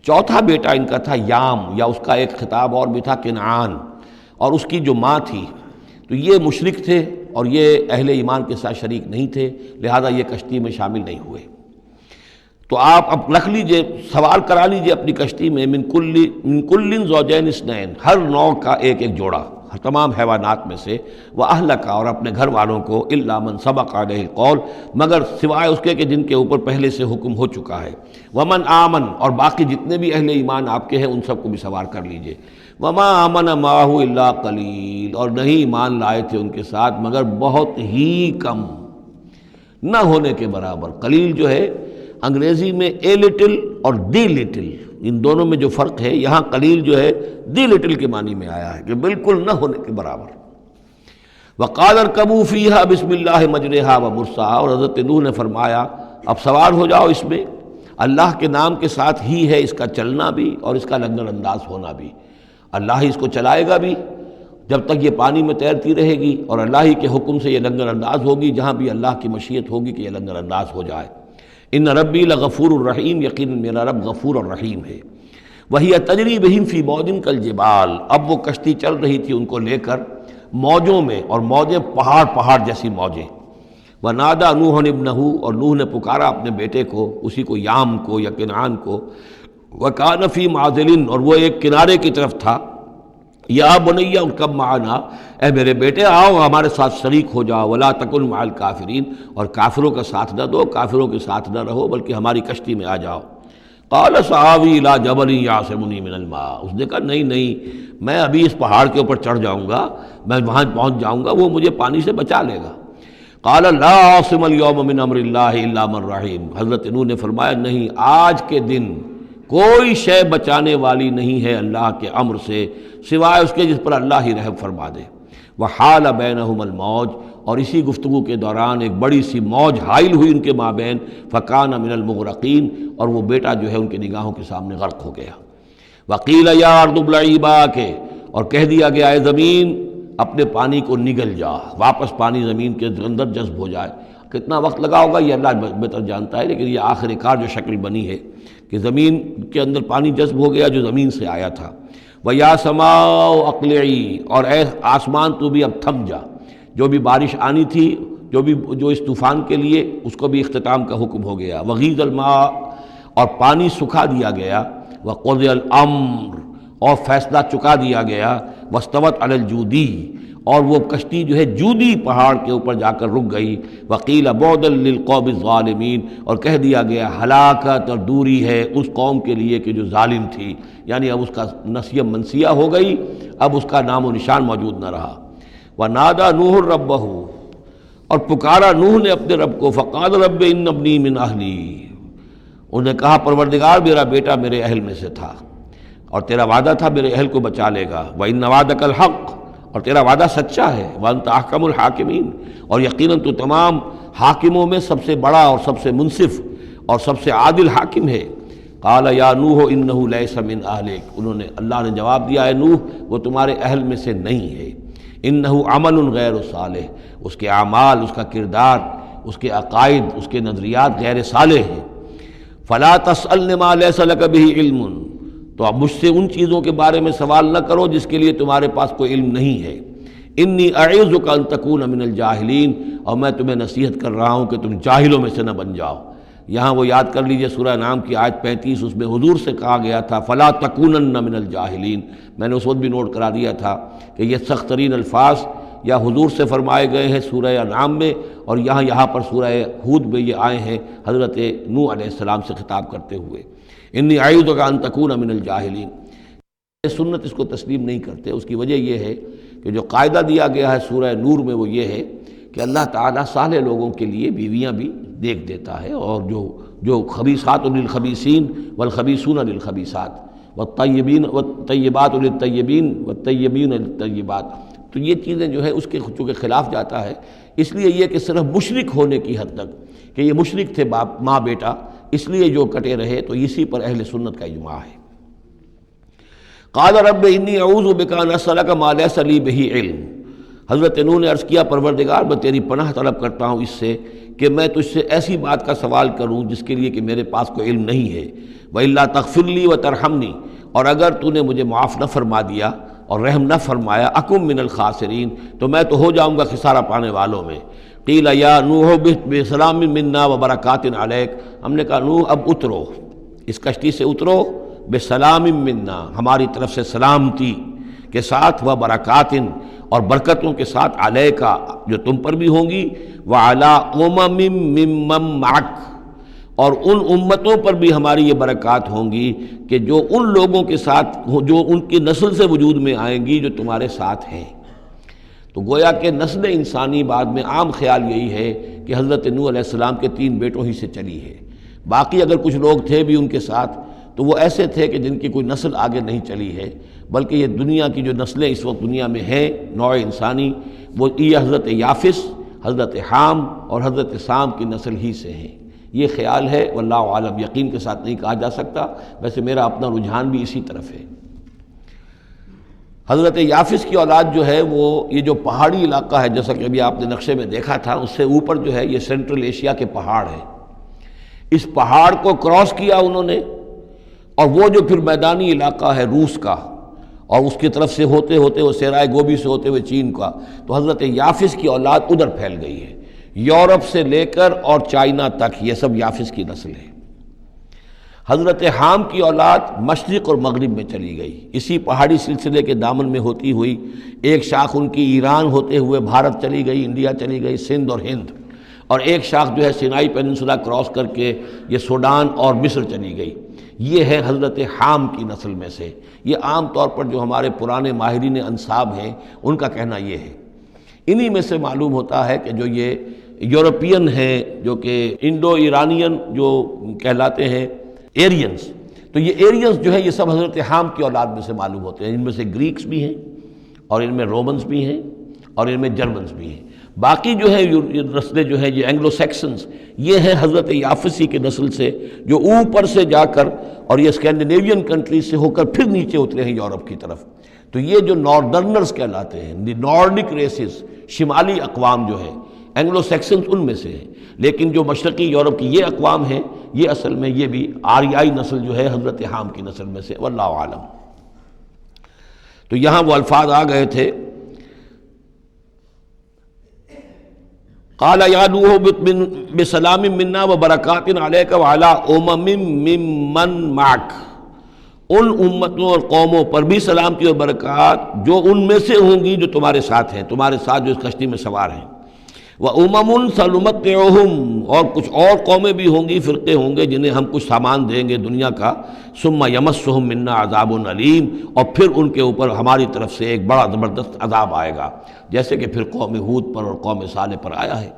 چوتھا بیٹا ان کا تھا یام، یا اس کا ایک خطاب اور بھی تھا کنعان، اور اس کی جو ماں تھی تو یہ مشرک تھے اور یہ اہل ایمان کے ساتھ شریک نہیں تھے، لہذا یہ کشتی میں شامل نہیں ہوئے۔ تو آپ اب رکھ لیجئے، سوال کرا لیجئے اپنی کشتی میں من کل زوجین اثنین، ہر نوع کا ایک ایک جوڑا تمام حیوانات میں سے، وَأَهْلَكَ، اور اپنے گھر والوں کو، إِلَّا مَنْ سَبَقَ عَلَيْهِ الْقَوْلُ، مگر سوائے اس کے کہ جن کے اوپر پہلے سے حکم ہو چکا ہے، وَمَنْ آمَنَ، اور باقی جتنے بھی اہل ایمان آپ کے ہیں ان سب کو بھی سوار کر لیجئے، وَمَا آمَنَ مَعَهُ إِلَّا قَلِيلٌ، اور نہیں ایمان لائے تھے ان کے ساتھ مگر بہت ہی کم، نہ ہونے کے برابر۔ قلیل جو ہے انگریزی میں اے لٹل اور دی لٹل، ان دونوں میں جو فرق ہے، یہاں قلیل جو ہے دی لٹل کے معنی میں آیا ہے کہ بالکل نہ ہونے کے برابر۔ وَقَالَ ارْكَبُوا فِيهَا بِسْمِ اللَّهِ مَجْرَاهَا وَمُرْسَاهَا، اور حضرت نوح نے فرمایا اب سوار ہو جاؤ اس میں، اللہ کے نام کے ساتھ ہی ہے اس کا چلنا بھی اور اس کا لنگر انداز ہونا بھی، اللہ ہی اس کو چلائے گا بھی جب تک یہ پانی میں تیرتی رہے گی، اور اللہ ہی کے حکم سے یہ لنگر انداز ہوگی جہاں بھی اللہ کی مشیت ہوگی کہ یہ لنگر انداز ہو جائے۔ ان ربی لغفور الرحیم، یقیناً میرا رب غفور اور رحیم ہے۔ وہی تجری بہم فی موج کالجبال، اب وہ کشتی چل رہی تھی ان کو لے کر موجوں میں، اور موجیں پہاڑ جیسی موجیں۔ ونادى نوح ابنہ، اور نوح نے پکارا اپنے بیٹے کو، اسی کو یام کو یا کنعان کو، وکان فی معزل، اور وہ ایک کنارے کی طرف تھا، یا بنی ارکب معنا، اے میرے بیٹے آؤ ہمارے ساتھ شریک ہو جاؤ، ولا تکن مع الکافرین، اور کافروں کا ساتھ نہ دو، کافروں کے ساتھ نہ رہو بلکہ ہماری کشتی میں آ جاؤ۔ قال سآوی الی جبل یعصمنی من الماء، اس نے کہا نہیں میں ابھی اس پہاڑ کے اوپر چڑھ جاؤں گا، میں وہاں پہنچ جاؤں گا، وہ مجھے پانی سے بچا لے گا۔ قال لا عاصم اليوم من امر اللہ الا من رحم، حضرت نوح نے فرمایا نہیں، آج کے دن کوئی شے بچانے والی نہیں ہے اللہ کے امر سے سوائے اس کے جس پر اللہ ہی رحم فرما دے۔ وحال بینہم الموج، اور اسی گفتگو کے دوران ایک بڑی سی موج حائل ہوئی ان کے مابین، فکان من المغرقین، اور وہ بیٹا جو ہے ان کی نگاہوں کے سامنے غرق ہو گیا۔ وقیل یا ارض ابلعی ماءک، اور کہہ دیا گیا اے زمین اپنے پانی کو نگل جا، واپس پانی زمین کے اندر جذب ہو جائے۔ کتنا وقت لگا ہوگا یہ اللہ بہتر جانتا ہے، لیکن یہ آخر کار جو شکل بنی ہے کہ زمین کے اندر پانی جذب ہو گیا جو زمین سے آیا تھا۔ وَيَا سَمَاءُ أَقْلِعِي، اور اے آسمان تو بھی اب تھم جا، جو بھی بارش آنی تھی، جو اس طوفان کے لیے، اس کو بھی اختتام کا حکم ہو گیا۔ وَغِيضَ الْمَاءُ، اور پانی سکھا دیا گیا۔ وَقُضِيَ الْأَمْرُ، اور فیصلہ چکا دیا گیا۔ وَاسْتَوَتْ عَلَى الْجُودِيِّ، اور وہ کشتی جو ہے جودی پہاڑ کے اوپر جا کر رک گئی۔ وَقِيلَ بُعْدًا لِلْقَوْمِ الظَّالِمِينَ، اور کہہ دیا گیا ہلاکت اور دوری ہے اس قوم کے لیے کہ جو ظالم تھی، یعنی اب اس کا نسیہ منسیہ ہو گئی، اب اس کا نام و نشان موجود نہ رہا۔ وَنَادَى نُوحٌ رَبَّهُ، اور پکارا نوح نے اپنے رب کو، فقال رب ان ابنی من اہلی، انہوں نے کہا پروردگار میرا بیٹا میرے اہل میں سے تھا، اور تیرا وعدہ تھا میرے اہل کو بچا لے گا۔ وَإِنَّ وَعْدَكَ الْحَقُّ، اور تیرا وعدہ سچا ہے۔ وَأَنْتَ أَحْكَمُ الْحَاكِمِينَ، اور یقیناً تو تمام حاکموں میں سب سے بڑا اور سب سے منصف اور سب سے عادل حاکم ہے۔ قال یا نوح انہ لیس من اہلک، انہوں نے اللہ نے جواب دیا اے نوح وہ تمہارے اہل میں سے نہیں ہے۔ انہ عمل غیر صالح، اس کے اعمال، اس کا کردار، اس کے عقائد، اس کے نظریات غیر صالح ہیں۔ فلا تسألن ما لیس لک بہ علم، تو اب مجھ سے ان چیزوں کے بارے میں سوال نہ کرو جس کے لیے تمہارے پاس کوئی علم نہیں ہے۔ انی اعوذک ان تکون من الجاہلین، اور میں تمہیں نصیحت کر رہا ہوں کہ تم جاہلوں میں سے نہ بن جاؤ۔ یہاں وہ یاد کر لیجئے سورہ نام کی آیت 35، اس میں حضور سے کہا گیا تھا فلا تکونن من الجاہلین، میں نے اس وقت بھی نوٹ کرا دیا تھا کہ یہ سخت ترین الفاظ یا حضور سے فرمائے گئے ہیں سورہ انعام میں، اور یہاں پر سورہ ہود میں یہ آئے ہیں حضرت نوح علیہ السلام سے خطاب کرتے ہوئے۔ انی اعوذک ان تکون من الجاہلین، سنت اس کو تسلیم نہیں کرتے۔ اس کی وجہ یہ ہے کہ جو قاعدہ دیا گیا ہے سورہ نور میں وہ یہ ہے کہ اللہ تعالیٰ صالح لوگوں کے لیے بیویاں بھی دیکھ دیتا ہے، اور جو خبیثات للخبیثین والخبیثون للخبیثات، والطیبین والطیبات للطیبین والطیبین للطیبات، تو یہ چیزیں جو ہے اس کے چونکہ خلاف جاتا ہے، اس لیے یہ کہ صرف مشرک ہونے کی حد تک کہ یہ مشرک تھے باپ ماں بیٹا، اس لیے جو کٹے رہے، تو اسی پر اہل سنت کا اجماع ہے۔ قال رب انی اعوذ بک ان اسألک ما لیس لی بہ علم، حضرت نوح نے عرض کیا پروردگار میں تیری پناہ طلب کرتا ہوں اس سے کہ میں تجھ سے ایسی بات کا سوال کروں جس کے لیے کہ میرے پاس کوئی علم نہیں ہے، وَإِلَّا تَغْفِرْ لِي وَتَرْحَمْنِي، اور اگر تو نے مجھے معاف نہ فرما دیا اور رحم نہ فرمایا، اکم من الخاسرین، تو میں تو ہو جاؤں گا خسارہ پانے والوں میں۔ قیل یا نوح اہبط بسلام منا وبرکات علیک، ہم نے کہا نوح اب اترو، اس کشتی سے اترو، بسلام منا، ہماری طرف سے سلامتی کے ساتھ، وبرکات، اور برکتوں کے ساتھ، علیکا، جو تم پر بھی ہوں گی، وعلی امم ممن معک، اور ان امتوں پر بھی ہماری یہ برکات ہوں گی کہ جو ان لوگوں کے ساتھ جو ان کی نسل سے وجود میں آئیں گی جو تمہارے ساتھ ہیں۔ تو گویا کہ نسل انسانی بعد میں عام خیال یہی ہے کہ حضرت نوح علیہ السلام کے 3 بیٹوں ہی سے چلی ہے، باقی اگر کچھ لوگ تھے بھی ان کے ساتھ تو وہ ایسے تھے کہ جن کی کوئی نسل آگے نہیں چلی ہے، بلکہ یہ دنیا کی جو نسلیں اس وقت دنیا میں ہیں نوع انسانی، وہ یہ حضرت یافس، حضرت حام اور حضرت سام کی نسل ہی سے ہیں۔ یہ خیال ہے، واللہ عالم، یقین کے ساتھ نہیں کہا جا سکتا، ویسے میرا اپنا رجحان بھی اسی طرف ہے۔ حضرت یافس کی اولاد جو ہے وہ یہ جو پہاڑی علاقہ ہے، جیسا کہ ابھی آپ نے نقشے میں دیکھا تھا، اس سے اوپر جو ہے یہ سینٹرل ایشیا کے پہاڑ ہیں، اس پہاڑ کو کراس کیا انہوں نے، اور وہ جو پھر میدانی علاقہ ہے روس کا، اور اس کی طرف سے ہوتے ہوتے وہ سیرائے گوبی سے ہوتے ہوئے چین کا، تو حضرت یافس کی اولاد ادھر پھیل گئی ہے، یورپ سے لے کر اور چائنا تک، یہ سب یافس کی نسل ہے۔ حضرت حام کی اولاد مشرق اور مغرب میں چلی گئی، اسی پہاڑی سلسلے کے دامن میں ہوتی ہوئی، ایک شاخ ان کی ایران ہوتے ہوئے بھارت چلی گئی، انڈیا چلی گئی، سندھ اور ہند، اور ایک شاخ جو ہے سینائی پیننسولا کراس کر کے یہ سوڈان اور مصر چلی گئی۔ یہ ہے حضرت حام کی نسل میں سے۔ یہ عام طور پر جو ہمارے پرانے ماہرین انساب ہیں ان کا کہنا یہ ہے۔ انہی میں سے معلوم ہوتا ہے کہ جو یہ یورپین ہیں، جو کہ انڈو ایرانین جو کہلاتے ہیں ایرینز، تو یہ ایرینز جو ہے یہ سب حضرت حام کی اولاد میں سے معلوم ہوتے ہیں۔ ان میں سے گریکس بھی ہیں، اور ان میں رومنز بھی ہیں، اور ان میں جرمنز بھی ہیں۔ باقی جو ہے نسلیں جو ہیں یہ اینگلو سیکسنز، یہ ہیں حضرت یافسی کے نسل سے، جو اوپر سے جا کر اور یہ اسکینڈینیوین کنٹریز سے ہو کر پھر نیچے اترے ہیں یورپ کی طرف۔ تو یہ جو ناردرنرز کہلاتے ہیں، دی نارڈک ریسز، شمالی اقوام جو ہے اینگلو سیکسنز ان میں سے ہیں، لیکن جو مشرقی یورپ کی یہ اقوام ہیں یہ اصل میں یہ بھی آریائی نسل جو ہے حضرت حام کی نسل میں سے، واللہ عالم۔ تو یہاں وہ الفاظ آ گئے تھے، قال یا نوح اہبط بسلام منا وبرکات علیک وعلی امم ممن معک، ان امتوں اور قوموں پر بھی سلامتی اور برکات جو ان میں سے ہوں گی جو تمہارے ساتھ ہیں، تمہارے ساتھ جو اس کشتی میں سوار ہیں، وَأُمَمٌ سَنُمَتِّعُهُمْ، اور کچھ اور قومیں بھی ہوں گی، فرقے ہوں گے جنہیں ہم کچھ سامان دیں گے دنیا کا، ثُمَّ يَمَسُّهُم مِّنَّا عَذَابٌ أَلِيمٌ، اور پھر ان کے اوپر ہماری طرف سے ایک بڑا زبردست عذاب آئے گا، جیسے کہ پھر قوم ہود پر اور قوم صالح پر آیا ہے۔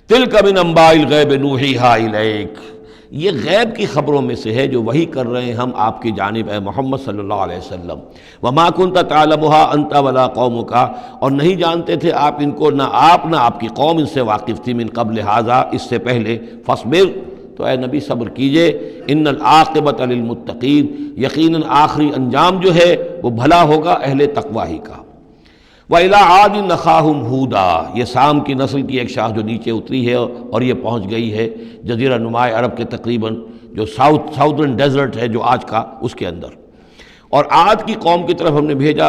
تِلْكَ مِنْ أَنْبَاءِ الْغَيْبِ نُوحِيهَا إِلَيْكَ، یہ غیب کی خبروں میں سے ہے جو وحی کر رہے ہیں ہم آپ کی جانب اے محمد صلی اللہ علیہ وسلم۔ وَمَا كُنْتَ تَعْلَمُهَا أَنْتَ وَلَا قَوْمُكَ، اور نہیں جانتے تھے آپ ان کو، نہ آپ کی قوم ان سے واقف تھی، من قبل ھذا، اس سے پہلے، فاصبر، تو اے نبی صبر کیجئے، ان العاقبۃ للمتقین، یقیناً آخری انجام جو ہے وہ بھلا ہوگا اہل تقوی ہی کا۔ وَإِلَىٰ عَادٍ أَخَاهُمْ هُودًا، یہ سام کی نسل کی ایک شاخ جو نیچے اتری ہے اور یہ پہنچ گئی ہے جزیرہ نماء عرب کے تقریباً جو ساؤتھرن ڈیزرٹ ہے جو آج کا، اس کے اندر، اور عاد کی قوم کی طرف ہم نے بھیجا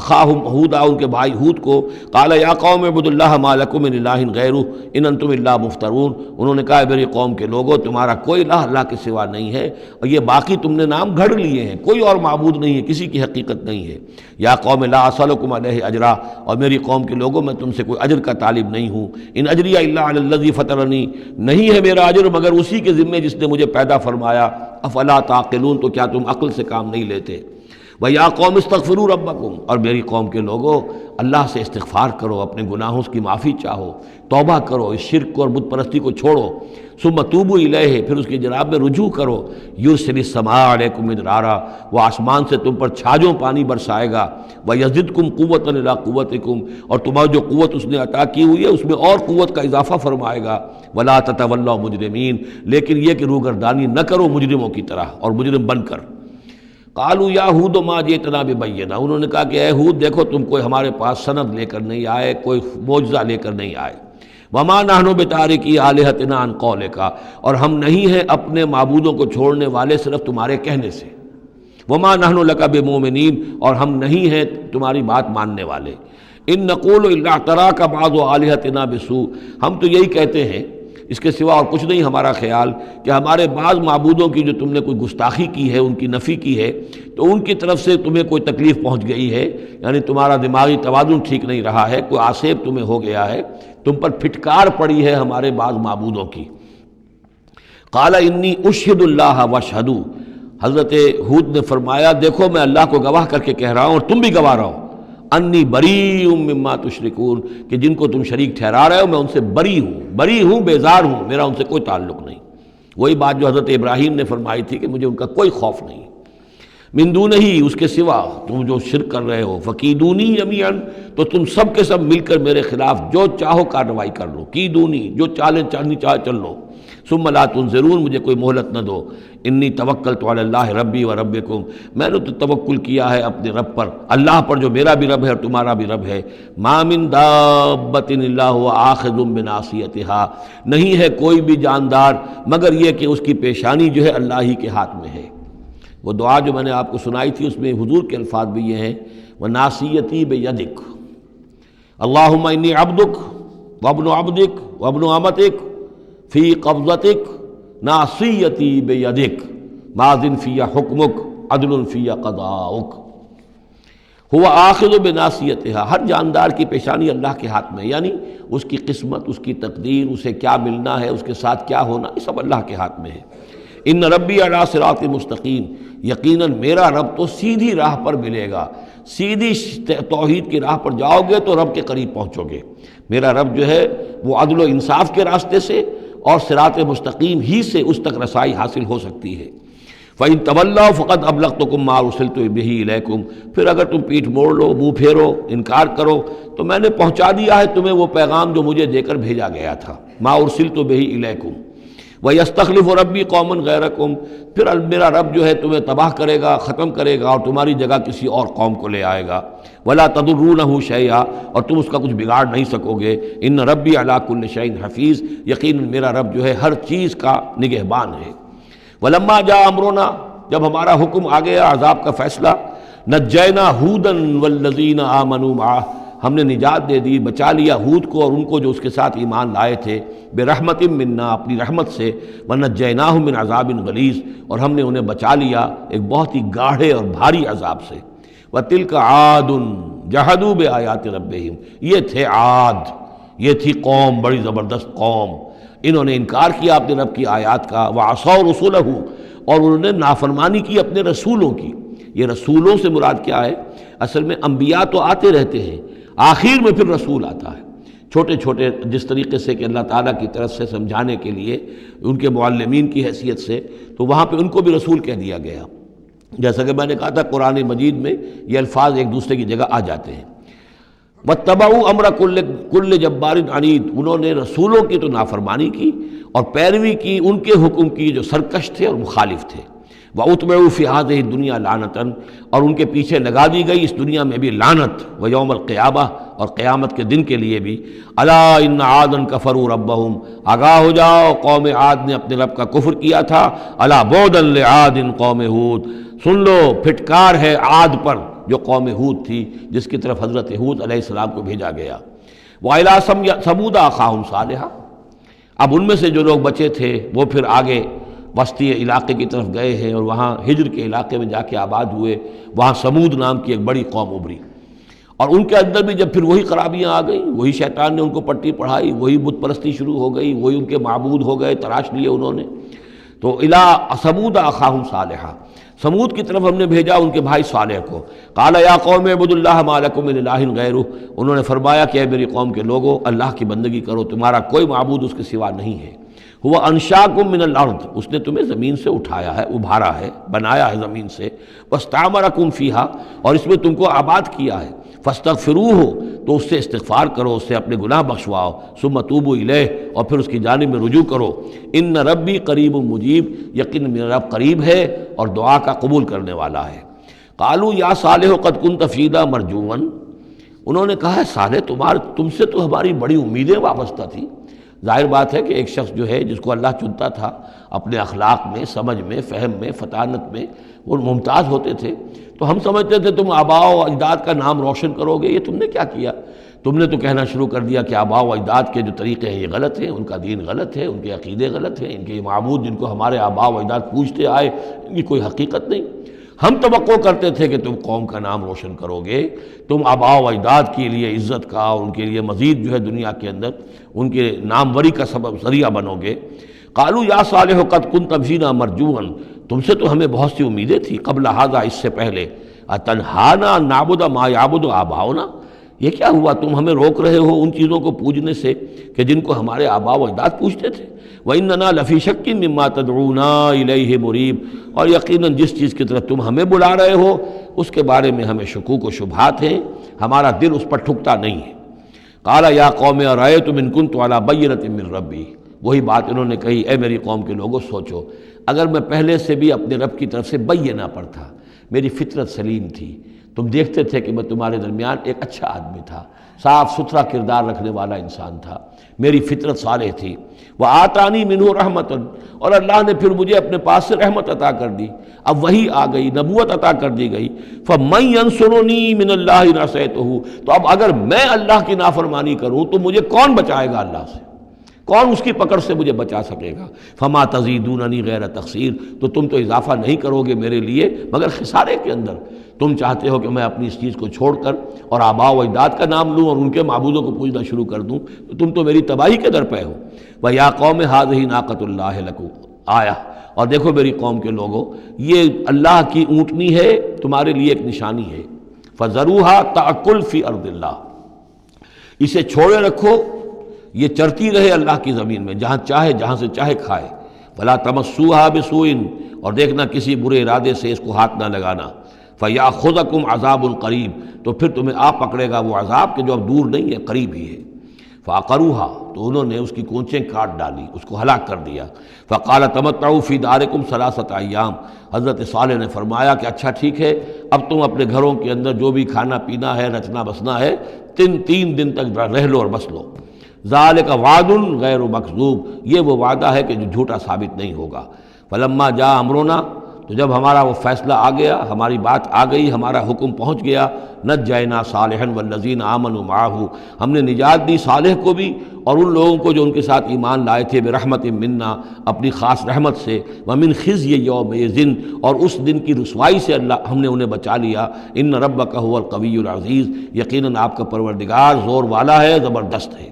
اخاہم ہودا، ان کے بھائی ہود کو، قال یا قوم اعبدوا اللہ ما لکم من الہ غیرہ ان انتم الا مفترون، انہوں نے کہا میری قوم کے لوگوں تمہارا کوئی الہ اللہ کے سوا نہیں ہے، اور یہ باقی تم نے نام گھڑ لیے ہیں، کوئی اور معبود نہیں ہے، کسی کی حقیقت نہیں ہے۔ یا قوم لا اسألکم علیہ اجرا، اور میری قوم کے لوگوں میں تم سے کوئی اجر کا طالب نہیں ہوں، ان اجری الا علی الذی فطرنی، نہیں ہے میرا اجر مگر اسی کے ذمے جس نے مجھے پیدا فرمایا، افلا تعقلون، تو کیا تم عقل سے کام نہیں لیتے؟ وَيَا قَوْمِ اسْتَغْفِرُوا رَبَّكُمْ، اور میری قوم کے لوگوں اللہ سے استغفار کرو، اپنے گناہوں کی معافی چاہو، توبہ کرو، اس شرک کو اور بت پرستی کو چھوڑو، ثم توبوا الیہ، پھر اس کی جناب میں رجوع کرو، یرسل السماء علیکم مدرارا، وہ آسمان سے تم پر چھاجوں پانی برسائے گا، ویزدکم قوۃ الی قوتکم، اور تمہاری جو قوت اس نے عطا کی ہوئی ہے اس میں اور قوت کا اضافہ فرمائے گا، ولا تتولوا مجرمین، لیکن یہ کہ روگردانی نہ کرو مجرموں کی طرح اور مجرم بن کر۔ قالوا یا ہود ما جئتنا ببینہ، انہوں نے کہا کہ اے ہود دیکھو تم کوئی ہمارے پاس سند لے کر نہیں آئے، کوئی معجزہ لے کر نہیں آئے، وما نحن بتارکی آلہتنا عن قولک، اور ہم نہیں ہیں اپنے معبودوں کو چھوڑنے والے صرف تمہارے کہنے سے، وما نحن لک بمؤمنین، اور ہم نہیں ہیں تمہاری بات ماننے والے، ان نقول الا اعتراک بعض آلہتنا بسوء، ہم تو یہی کہتے ہیں اس کے سوا اور کچھ نہیں ہمارا خیال کہ ہمارے بعض معبودوں کی جو تم نے کوئی گستاخی کی ہے، ان کی نفی کی ہے، تو ان کی طرف سے تمہیں کوئی تکلیف پہنچ گئی ہے، یعنی تمہارا دماغی توازن ٹھیک نہیں رہا ہے، کوئی آسیب تمہیں ہو گیا ہے، تم پر پھٹکار پڑی ہے ہمارے بعض معبودوں کی۔ قال انی اشہد اللہ واشہدوا، حضرت ہود نے فرمایا دیکھو میں اللہ کو گواہ کر کے کہہ رہا ہوں اور تم بھی گواہ رہو، انی بریء مما تشرکون، کہ جن کو تم شریک ٹھہرا رہے ہو میں ان سے بری ہوں، بیزار ہوں، میرا ان سے کوئی تعلق نہیں۔ وہی بات جو حضرت ابراہیم نے فرمائی تھی کہ مجھے ان کا کوئی خوف نہیں، من دونہ ہی، اس کے سوا تم جو شرک کر رہے ہو، فکیدونی جمیعا، تو تم سب کے سب مل کر میرے خلاف جو چاہو کارروائی کر لو، کیدونی، جو چالیں چلنی چاہے چل لو، ثم لا تنظرون، مجھے کوئی مہلت نہ دو، انی توکلت علی اللہ ربی و ربکم، میں نے تو توکل کیا ہے اپنے رب پر، اللہ پر جو میرا بھی رب ہے اور تمہارا بھی رب ہے، ما من دابۃ الا هو آخذ بناصیتها، نہیں ہے کوئی بھی جاندار مگر یہ کہ اس کی پیشانی جو ہے اللہ ہی کے ہاتھ میں ہے۔ وہ دعا جو میں نے آپ کو سنائی تھی اس میں حضور کے الفاظ بھی یہ ہیں، وَنَاصِيَتِي بِيَدِكَ اللہم انی عبدک وابن عبدک وابن امتک فی قبضتک ناصیتی بیدک ماض فی حکمک عدل فی قضاؤک۔ ہوا آخذ بناصیتها، ہر جاندار کی پیشانی اللہ کے ہاتھ میں، یعنی اس کی قسمت، اس کی تقدیر، اسے کیا ملنا ہے، اس کے ساتھ کیا ہونا، یہ سب اللہ کے ہاتھ میں ہے۔ ان ربی علی صراط مستقیم، یقیناً میرا رب تو سیدھی راہ پر ملے گا، سیدھی توحید کی راہ پر جاؤ گے تو رب کے قریب پہنچو گے۔ میرا رب جو ہے وہ عدل و انصاف کے راستے سے اور صراط مستقیم ہی سے اس تک رسائی حاصل ہو سکتی ہے۔ فَإِن تَوَلَّوْا فَقَدْ أَبْلَغْتُكُم مَّا أُرْسِلْتُ بِهِ إِلَيْكُمْ، پھر اگر تم پیٹھ موڑ لو، منہ پھیرو، انکار کرو، تو میں نے پہنچا دیا ہے تمہیں وہ پیغام جو مجھے دے کر بھیجا گیا تھا، مَا أُرْسِلْتُ بِهِ إِلَيْكُمْ۔ وَيَسْتَخْلِفُ رَبِّي قَوْمًا غَيْرَكُمْ، پھر میرا رب جو ہے تمہیں تباہ کرے گا، ختم کرے گا اور تمہاری جگہ کسی اور قوم کو لے آئے گا۔ وَلَا تَضُرُّونَهُ شَيْئًا، اور تم اس کا کچھ بگاڑ نہیں سکو گے۔ إِنَّ رَبِّي عَلَىٰ كُلِّ شَيْءٍ حَفِيظٌ، یقیناً میرا رب جو ہے ہر چیز کا نگہبان ہے۔ وَلَمَّا جَاءَ أَمْرُنَا، جب ہمارا حکم آ گیا، عذاب کا فیصلہ، نجینا ہودا والذین آمنوا معہ، ہم نے نجات دے دی، بچا لیا ہود کو اور ان کو جو اس کے ساتھ ایمان لائے تھے، برحمت منا، اپنی رحمت سے، ونجیناہم من عذاب غلیظ، اور ہم نے انہیں بچا لیا ایک بہت ہی گاڑھے اور بھاری عذاب سے۔ وتلک عاد جحدوا بآیات ربہم، یہ تھے عاد، یہ تھی قوم، بڑی زبردست قوم، انہوں نے انکار کیا اپنے رب کی آیات کا، وعصوا رسولہ، اور انہوں نے نافرمانی کی اپنے رسولوں کی۔ یہ رسولوں سے مراد کیا ہے؟ اصل میں انبیاء تو آتے رہتے ہیں، آخر میں پھر رسول آتا ہے، چھوٹے چھوٹے، جس طریقے سے کہ اللہ تعالیٰ کی طرف سے سمجھانے کے لیے ان کے معلمین کی حیثیت سے، تو وہاں پہ ان کو بھی رسول کہہ دیا گیا۔ جیسا کہ میں نے کہا تھا قرآن مجید میں یہ الفاظ ایک دوسرے کی جگہ آ جاتے ہیں۔ وَاتَّبَعُوا أَمْرَ كُلِّ جَبَّارٍ عَنِيدٍ، انہوں نے رسولوں کی تو نافرمانی کی اور پیروی کی ان کے حکم کی جو سرکش تھے اور مخالف تھے۔ وَأُتْبِعُوا فِي هَذِهِ الدُّنْيَا لَعْنَةً، اور ان کے پیچھے لگا دی گئی اس دنیا میں بھی لعنت، وَيَوْمَ الْقِيَامَةِ، اور قیامت کے دن کے لیے بھی۔ أَلَا إِنَّ عَادًا كَفَرُوا رَبَّهُمْ، آگاہ ہو جاؤ قوم عاد نے اپنے رب کا کفر کیا تھا۔ أَلَا بُعْدًا لِعَادٍ قوم ہود، سن لو پھٹکار ہے عاد پر جو قوم ہود تھی، جس کی طرف حضرت ہود علیہ السلام کو بھیجا گیا۔ وَإِلَىٰ ثَمُودَ أَخَاهُمْ صَالِحًا، اب ان میں سے جو لوگ بچے تھے وہ پھر آگے وسطی علاقے کی طرف گئے ہیں اور وہاں ہجر کے علاقے میں جا کے آباد ہوئے، وہاں سمود نام کی ایک بڑی قوم ابھری، اور ان کے اندر بھی جب پھر وہی خرابیاں آ گئیں، وہی شیطان نے ان کو پٹی پڑھائی، وہی بت پرستی شروع ہو گئی، وہی ان کے معبود ہو گئے، تراش لیے انہوں نے۔ تو الی ثمود اخاہم صالحا، سمود کی طرف ہم نے بھیجا ان کے بھائی صالح کو. قال یا قوم اعبدوا اللہ ما لکم من الہ غیرہ، انہوں نے فرمایا کہ اے میری قوم کے لوگو اللہ کی بندگی کرو، تمہارا کوئی معبود اس کے سوا نہیں ہے. هو انشاکم من الارض، اس نے تمہیں زمین سے اٹھایا ہے، ابھارا ہے، بنایا ہے زمین سے. واستعمرکم فیہا، اور اس میں تم کو آباد کیا ہے. فاستغفروہ، تو اس سے استغفار کرو، اس سے اپنے گناہ بخشواؤ. ثم توبوا الیہ، اور پھر اس کی جانب میں رجوع کرو. ان ربی قریب مجیب، یقین میرا رب قریب ہے اور دعا کا قبول کرنے والا ہے. قالوا یا صالح قد کنت فینا مرجوا، انہوں نے کہا ہے صالح تم سے تو ہماری بڑی امیدیں وابستہ تھیں. ظاہر بات ہے کہ ایک شخص جو ہے جس کو اللہ چنتا تھا اپنے اخلاق میں، سمجھ میں، فہم میں، فطانت میں وہ ممتاز ہوتے تھے، تو ہم سمجھتے تھے تم آباء و اجداد کا نام روشن کرو گے. یہ تم نے کیا کیا؟ تم نے تو کہنا شروع کر دیا کہ آباء و اجداد کے جو طریقے ہیں یہ غلط ہیں، ان کا دین غلط ہے، ان کے عقیدے غلط ہیں، ان کے معبود جن کو ہمارے آباء و اجداد پوجتے آئے ان کی کوئی حقیقت نہیں. ہم توقع کرتے تھے کہ تم قوم کا نام روشن کرو گے، تم آباء و اجداد کے لیے عزت کا اور ان کے لیے مزید جو ہے دنیا کے اندر ان کے ناموری کا سبب ذریعہ بنو گے. قالوا یا صالح قد کنت فینا مرجوا، تم سے تو ہمیں بہت سی امیدیں تھیں قبل ھذا، اس سے پہلے. اتنہانا ان نعبد ما یعبد آباؤنا، یہ کیا ہوا تم ہمیں روک رہے ہو ان چیزوں کو پوجنے سے کہ جن کو ہمارے آباء و اجداد پوجتے تھے. وَإِنَّنَا لَفِي شَكٍّ مِّمَّا تَدْعُونَا إِلَيْهِ مُرِيبٍ، اور یقیناً جس چیز کی طرف تم ہمیں بلا رہے ہو اس کے بارے میں ہمیں شکوک و شبہات ہیں، ہمارا دل اس پر ٹھکتا نہیں ہے. قَالَ يَا قَوْمِ أَرَأَيْتُمْ إِن كُنتُ عَلَىٰ بَيِّنَةٍ مِّن رَّبِّي، وہی بات انہوں نے کہی، اے میری قوم کے لوگوں سوچو، اگر میں پہلے سے بھی اپنے رب کی طرف سے بینہ پر تھا، میری فطرت سلیم تھی، تم دیکھتے تھے کہ میں تمہارے درمیان ایک اچھا آدمی تھا، صاف ستھرا کردار رکھنے والا انسان تھا، میری فطرت صالح تھی. وَآتَانِي مِنْهُ رَحْمَةً، اور اللہ نے پھر مجھے اپنے پاس سے رحمت عطا کر دی، اب وہی آ گئی، نبوت عطا کر دی گئی. فَمَن يَنصُرُنِي مِنَ اللَّهِ إِنْ عَصَيْتُهُ، تو اب اگر میں اللہ کی نافرمانی کروں تو مجھے کون بچائے گا اللہ سے، کون اس کی پکڑ سے مجھے بچا سکے گا. فما تزیدوننی غیر تقصیر، تو تم تو اضافہ نہیں کرو گے میرے لیے مگر خسارے کے اندر. تم چاہتے ہو کہ میں اپنی اس چیز کو چھوڑ کر اور آباء و اجداد کا نام لوں اور ان کے معبودوں کو پوجنا شروع کر دوں، تو تم تو میری تباہی کے در پہ ہو. وَيَا قَوْمِ هَٰذِهِ نَاقَةُ اللَّهِ لَكُمْ آیَةٌ، اور دیکھو میری قوم کے لوگوں، یہ اللہ کی اونٹنی ہے، تمہارے لیے ایک نشانی ہے. فَذَرُوهَا تَأْكُلْ فِي أَرْضِ اللَّهِ، اسے چھوڑے رکھو، یہ چرتی رہے اللہ کی زمین میں، جہاں چاہے جہاں سے چاہے کھائے. وَلَا تَمَسُّوهَا بِسُوءٍ، اور دیکھنا کسی برے ارادے سے اس کو ہاتھ نہ لگانا. فَيَأْخُذَكُمْ عَذَابٌ قَرِيبٌ، تو پھر تمہیں آ پکڑے گا وہ عذاب کہ جو اب دور نہیں ہے، قریب ہی ہے. فَعَقَرُوهَا، تو انہوں نے اس کی کونچیں کاٹ ڈالی، اس کو ہلاک کر دیا. فَقَالَ تَمَتَّعُوا فِي دَارِكُمْ ثَلَاثَةَ أَيَّامٍ، حضرت صالح نے فرمایا کہ اچھا ٹھیک ہے، اب تم اپنے گھروں کے اندر جو بھی کھانا پینا ہے، رچنا بسنا ہے، تین دن تک رہ لو اور بس لو. ذالک وعد غیر مکذوب، یہ وہ وعدہ ہے کہ جو جھوٹا ثابت نہیں ہوگا. فلما جاء امرنا، تو جب ہمارا وہ فیصلہ آ گیا، ہماری بات آ گئی، ہمارا حکم پہنچ گیا، نجینا صالحا والذین آمنوا معہ، ہم نے نجات دی صالح کو بھی اور ان لوگوں کو جو ان کے ساتھ ایمان لائے تھے، برحمت منا، اپنی خاص رحمت سے. ومن خزی یومئذ، اور اس دن کی رسوائی سے اللہ ہم نے انہیں بچا لیا. ان ربک هو القوی العزیز، یقیناً آپ کا پروردگار زور والا ہے، زبردست ہے.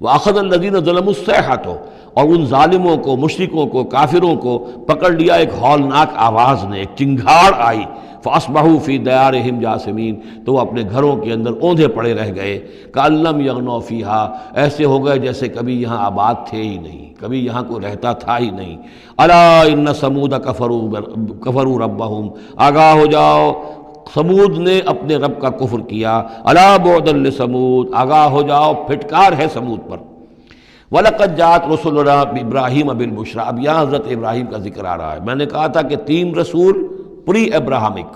وَأَخَذَ الَّذِينَ ظَلَمُوا الصَّيْحَةُ، اور ان ظالموں کو، مشرکوں کو، کافروں کو پکڑ لیا ایک ہولناک آواز نے، ایک چنگھاڑ آئی. فَأَصْبَحُوا فِي دِيَارِهِمْ جَاثِمِينَ، تو وہ اپنے گھروں کے اندر اوندھے پڑے رہ گئے. كَأَن لَّمْ يَغْنَوْا فِيهَا، ایسے ہو گئے جیسے کبھی یہاں آباد تھے ہی نہیں، کبھی یہاں کوئی رہتا تھا ہی نہیں. أَلَا إِنَّ ثَمُودَ كَفَرُوا رَبَّهُمْ، آگاہ ہو جاؤ، سمود نے اپنے رب کا کفر کیا. الا بعدا لثمود، آگاہ ہو جاؤ، پھٹکار ہے سمود پر. وَلَقَدْ جَاءَتْ رُسُلُنَا بِإِبْرَاهِيمَ بِالْبُشْرَىٰ، اب یہاں حضرت ابراہیم کا ذکر آ رہا ہے. میں نے کہا تھا کہ 3 رسول پری ابراہمک،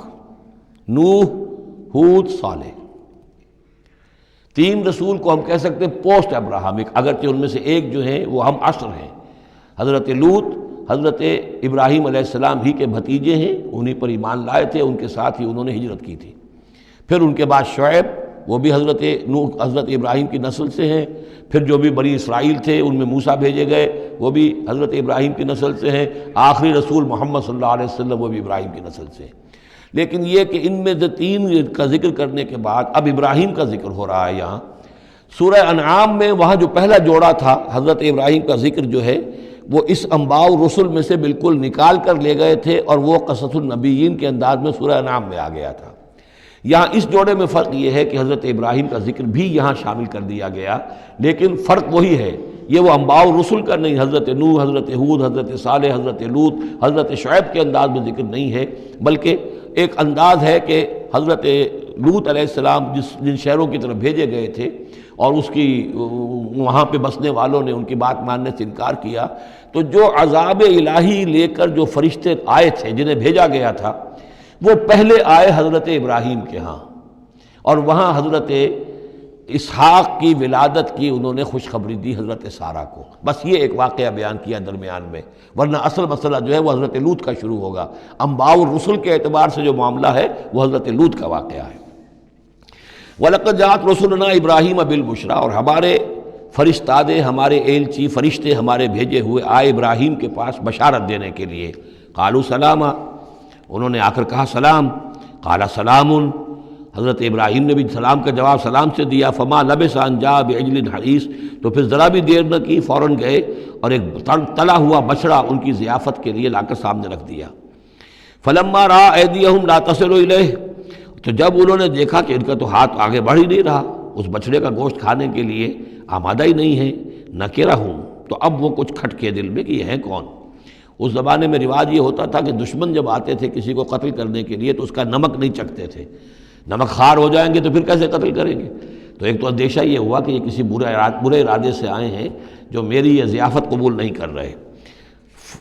نوح، ہود، صالح. 3 رسول کو ہم کہہ سکتے ہیں پوسٹ ابراہمک، اگرچہ ان میں سے ایک جو ہیں وہ ہم عصر ہیں. حضرت لوط حضرت ابراہیم علیہ السلام ہی کے بھتیجے ہیں، انہی پر ایمان لائے تھے، ان کے ساتھ ہی انہوں نے ہجرت کی تھی. پھر ان کے بعد شعیب، وہ بھی حضرت نوح حضرت ابراہیم کی نسل سے ہیں. پھر جو بھی بنی اسرائیل تھے ان میں موسیٰ بھیجے گئے، وہ بھی حضرت ابراہیم کی نسل سے ہیں. آخری رسول محمد صلی اللہ علیہ وسلم وہ بھی ابراہیم کی نسل سے ہیں. لیکن یہ کہ ان میں سے 3 کا ذکر کرنے کے بعد اب ابراہیم کا ذکر ہو رہا ہے یہاں. سورہ انعام میں وہاں جو پہلا جوڑا تھا حضرت ابراہیم کا ذکر جو ہے وہ اس انباء رسل میں سے بالکل نکال کر لے گئے تھے، اور وہ قصص النبیین کے انداز میں سورہ انعام میں آ گیا تھا۔ یہاں اس جوڑے میں فرق یہ ہے کہ حضرت ابراہیم کا ذکر بھی یہاں شامل کر دیا گیا، لیکن فرق وہی ہے، یہ وہ انباء رسل کا نہیں، حضرت نوح، حضرت ہود، حضرت صالح، حضرت لوط، حضرت شعیب کے انداز میں ذکر نہیں ہے، بلکہ ایک انداز ہے کہ حضرت لوط علیہ السلام جن شہروں کی طرف بھیجے گئے تھے اور اس کی وہاں پہ بسنے والوں نے ان کی بات ماننے سے انکار کیا، تو جو عذاب الہی لے کر جو فرشتے آئے تھے جنہیں بھیجا گیا تھا، وہ پہلے آئے حضرت ابراہیم کے ہاں، اور وہاں حضرت اسحاق کی ولادت کی انہوں نے خوشخبری دی حضرت سارہ کو۔ بس یہ ایک واقعہ بیان کیا درمیان میں، ورنہ اصل مسئلہ جو ہے وہ حضرت لوط کا شروع ہوگا۔ انباء الرسل کے اعتبار سے جو معاملہ ہے وہ حضرت لوط کا واقعہ ہے۔ وَلَقَدْ جَاءَتْ رُسُلُنَا إِبْرَاهِيمَ بِالْبُشْرَىٰ، اور ہمارے فرشتادے، ہمارے ایلچی فرشتے ہمارے بھیجے ہوئے آئے ابراہیم کے پاس بشارت دینے کے لیے۔ قالوا سلاما، انہوں نے آ کر کہا سلام۔ قال سلام، حضرت ابراہیم نے بھی سلام کا جواب سلام سے دیا۔ فما لبث ان جاء بعجل حنیذ، تو پھر ذرا بھی دیر نہ کی، فوراً گئے اور ایک تلا ہوا بچڑا ان کی ضیافت کے لیے لا کر سامنے رکھ دیا۔ فلما رأى أيديهم لا تصل إليه، تو جب انہوں نے دیکھا کہ ان کا تو ہاتھ آگے بڑھ ہی نہیں رہا، اس بچڑے کا گوشت کھانے کے لیے آمادہ ہی نہیں ہے، نکرہم، تو اب وہ کچھ کھٹکے دل میں کہ یہ ہیں کون۔ اس زمانے میں رواج یہ ہوتا تھا کہ دشمن جب آتے تھے کسی کو قتل کرنے کے لیے تو اس کا نمک نہیں چکھتے تھے، نمک خوار ہو جائیں گے تو پھر کیسے قتل کریں گے۔ تو ایک تو اندیشہ یہ ہوا کہ یہ کسی برے ارادے سے آئے ہیں جو میری یہ ضیافت قبول نہیں کر رہے۔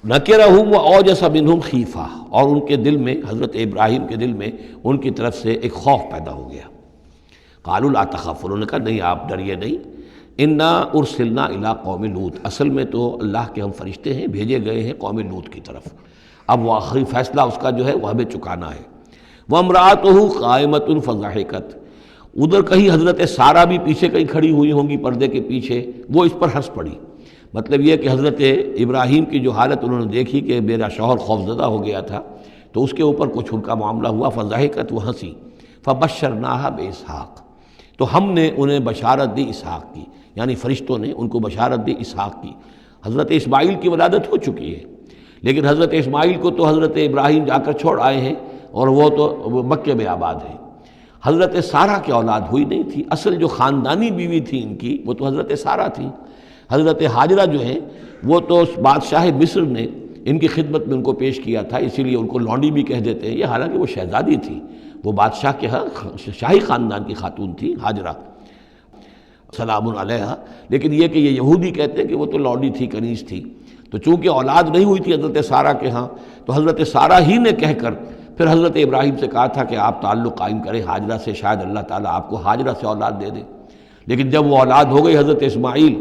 نکرہم واوجس منہم خیفہ، اور ان کے دل میں، حضرت ابراہیم کے دل میں ان کی طرف سے ایک خوف پیدا ہو گیا۔ قالوا لا تخف، انہوں نے کہا نہیں آپ ڈریے نہیں، انا ارسلنا الی قوم لوط، اصل میں تو اللہ کے ہم فرشتے ہیں، بھیجے گئے ہیں قوم لوط کی طرف، اب وہ آخری فیصلہ اس کا جو ہے وہ ہمیں چکانا ہے۔ وامرأتہ قائمۃ فضحکت، ادھر کہیں حضرت سارہ بھی پیچھے کہیں کھڑی ہوئی ہوں گی پردے کے پیچھے، وہ اس پر ہنس پڑی۔ مطلب یہ کہ حضرت ابراہیم کی جو حالت انہوں نے دیکھی کہ میرا شوہر خوفزدہ ہو گیا تھا، تو اس کے اوپر کچھ ان کا معاملہ ہوا، فضحکت، وہ ہنسی۔ فبشرناہا باسحاق، تو ہم نے انہیں بشارت دی اسحاق کی، یعنی فرشتوں نے ان کو بشارت دی اسحاق کی۔ حضرت اسماعیل کی ولادت ہو چکی ہے، لیکن حضرت اسماعیل کو تو حضرت ابراہیم جا کر چھوڑ آئے ہیں اور وہ تو مکے میں آباد ہیں۔ حضرت سارہ کی اولاد ہوئی نہیں تھی، اصل جو خاندانی بیوی تھی ان کی وہ تو حضرت سارہ تھی۔ حضرت ہاجرہ جو ہیں وہ تو بادشاہ مصر نے ان کی خدمت میں ان کو پیش کیا تھا، اسی لیے ان کو لونڈی بھی کہہ دیتے ہیں، یہ حالانکہ وہ شہزادی تھی، وہ بادشاہ کے ہاں شاہی خاندان کی خاتون تھی ہاجرہ سلام علیہا، لیکن یہ کہ یہ یہودی کہتے ہیں کہ وہ تو لونڈی تھی، کنیز تھی۔ تو چونکہ اولاد نہیں ہوئی تھی حضرت سارہ کے ہاں، تو حضرت سارہ ہی نے کہہ کر پھر حضرت ابراہیم سے کہا تھا کہ آپ تعلق قائم کریں ہاجرہ سے، شاید اللہ تعالیٰ آپ کو ہاجرہ سے اولاد دے دے۔ لیکن جب وہ اولاد ہو گئی حضرت اسماعیل،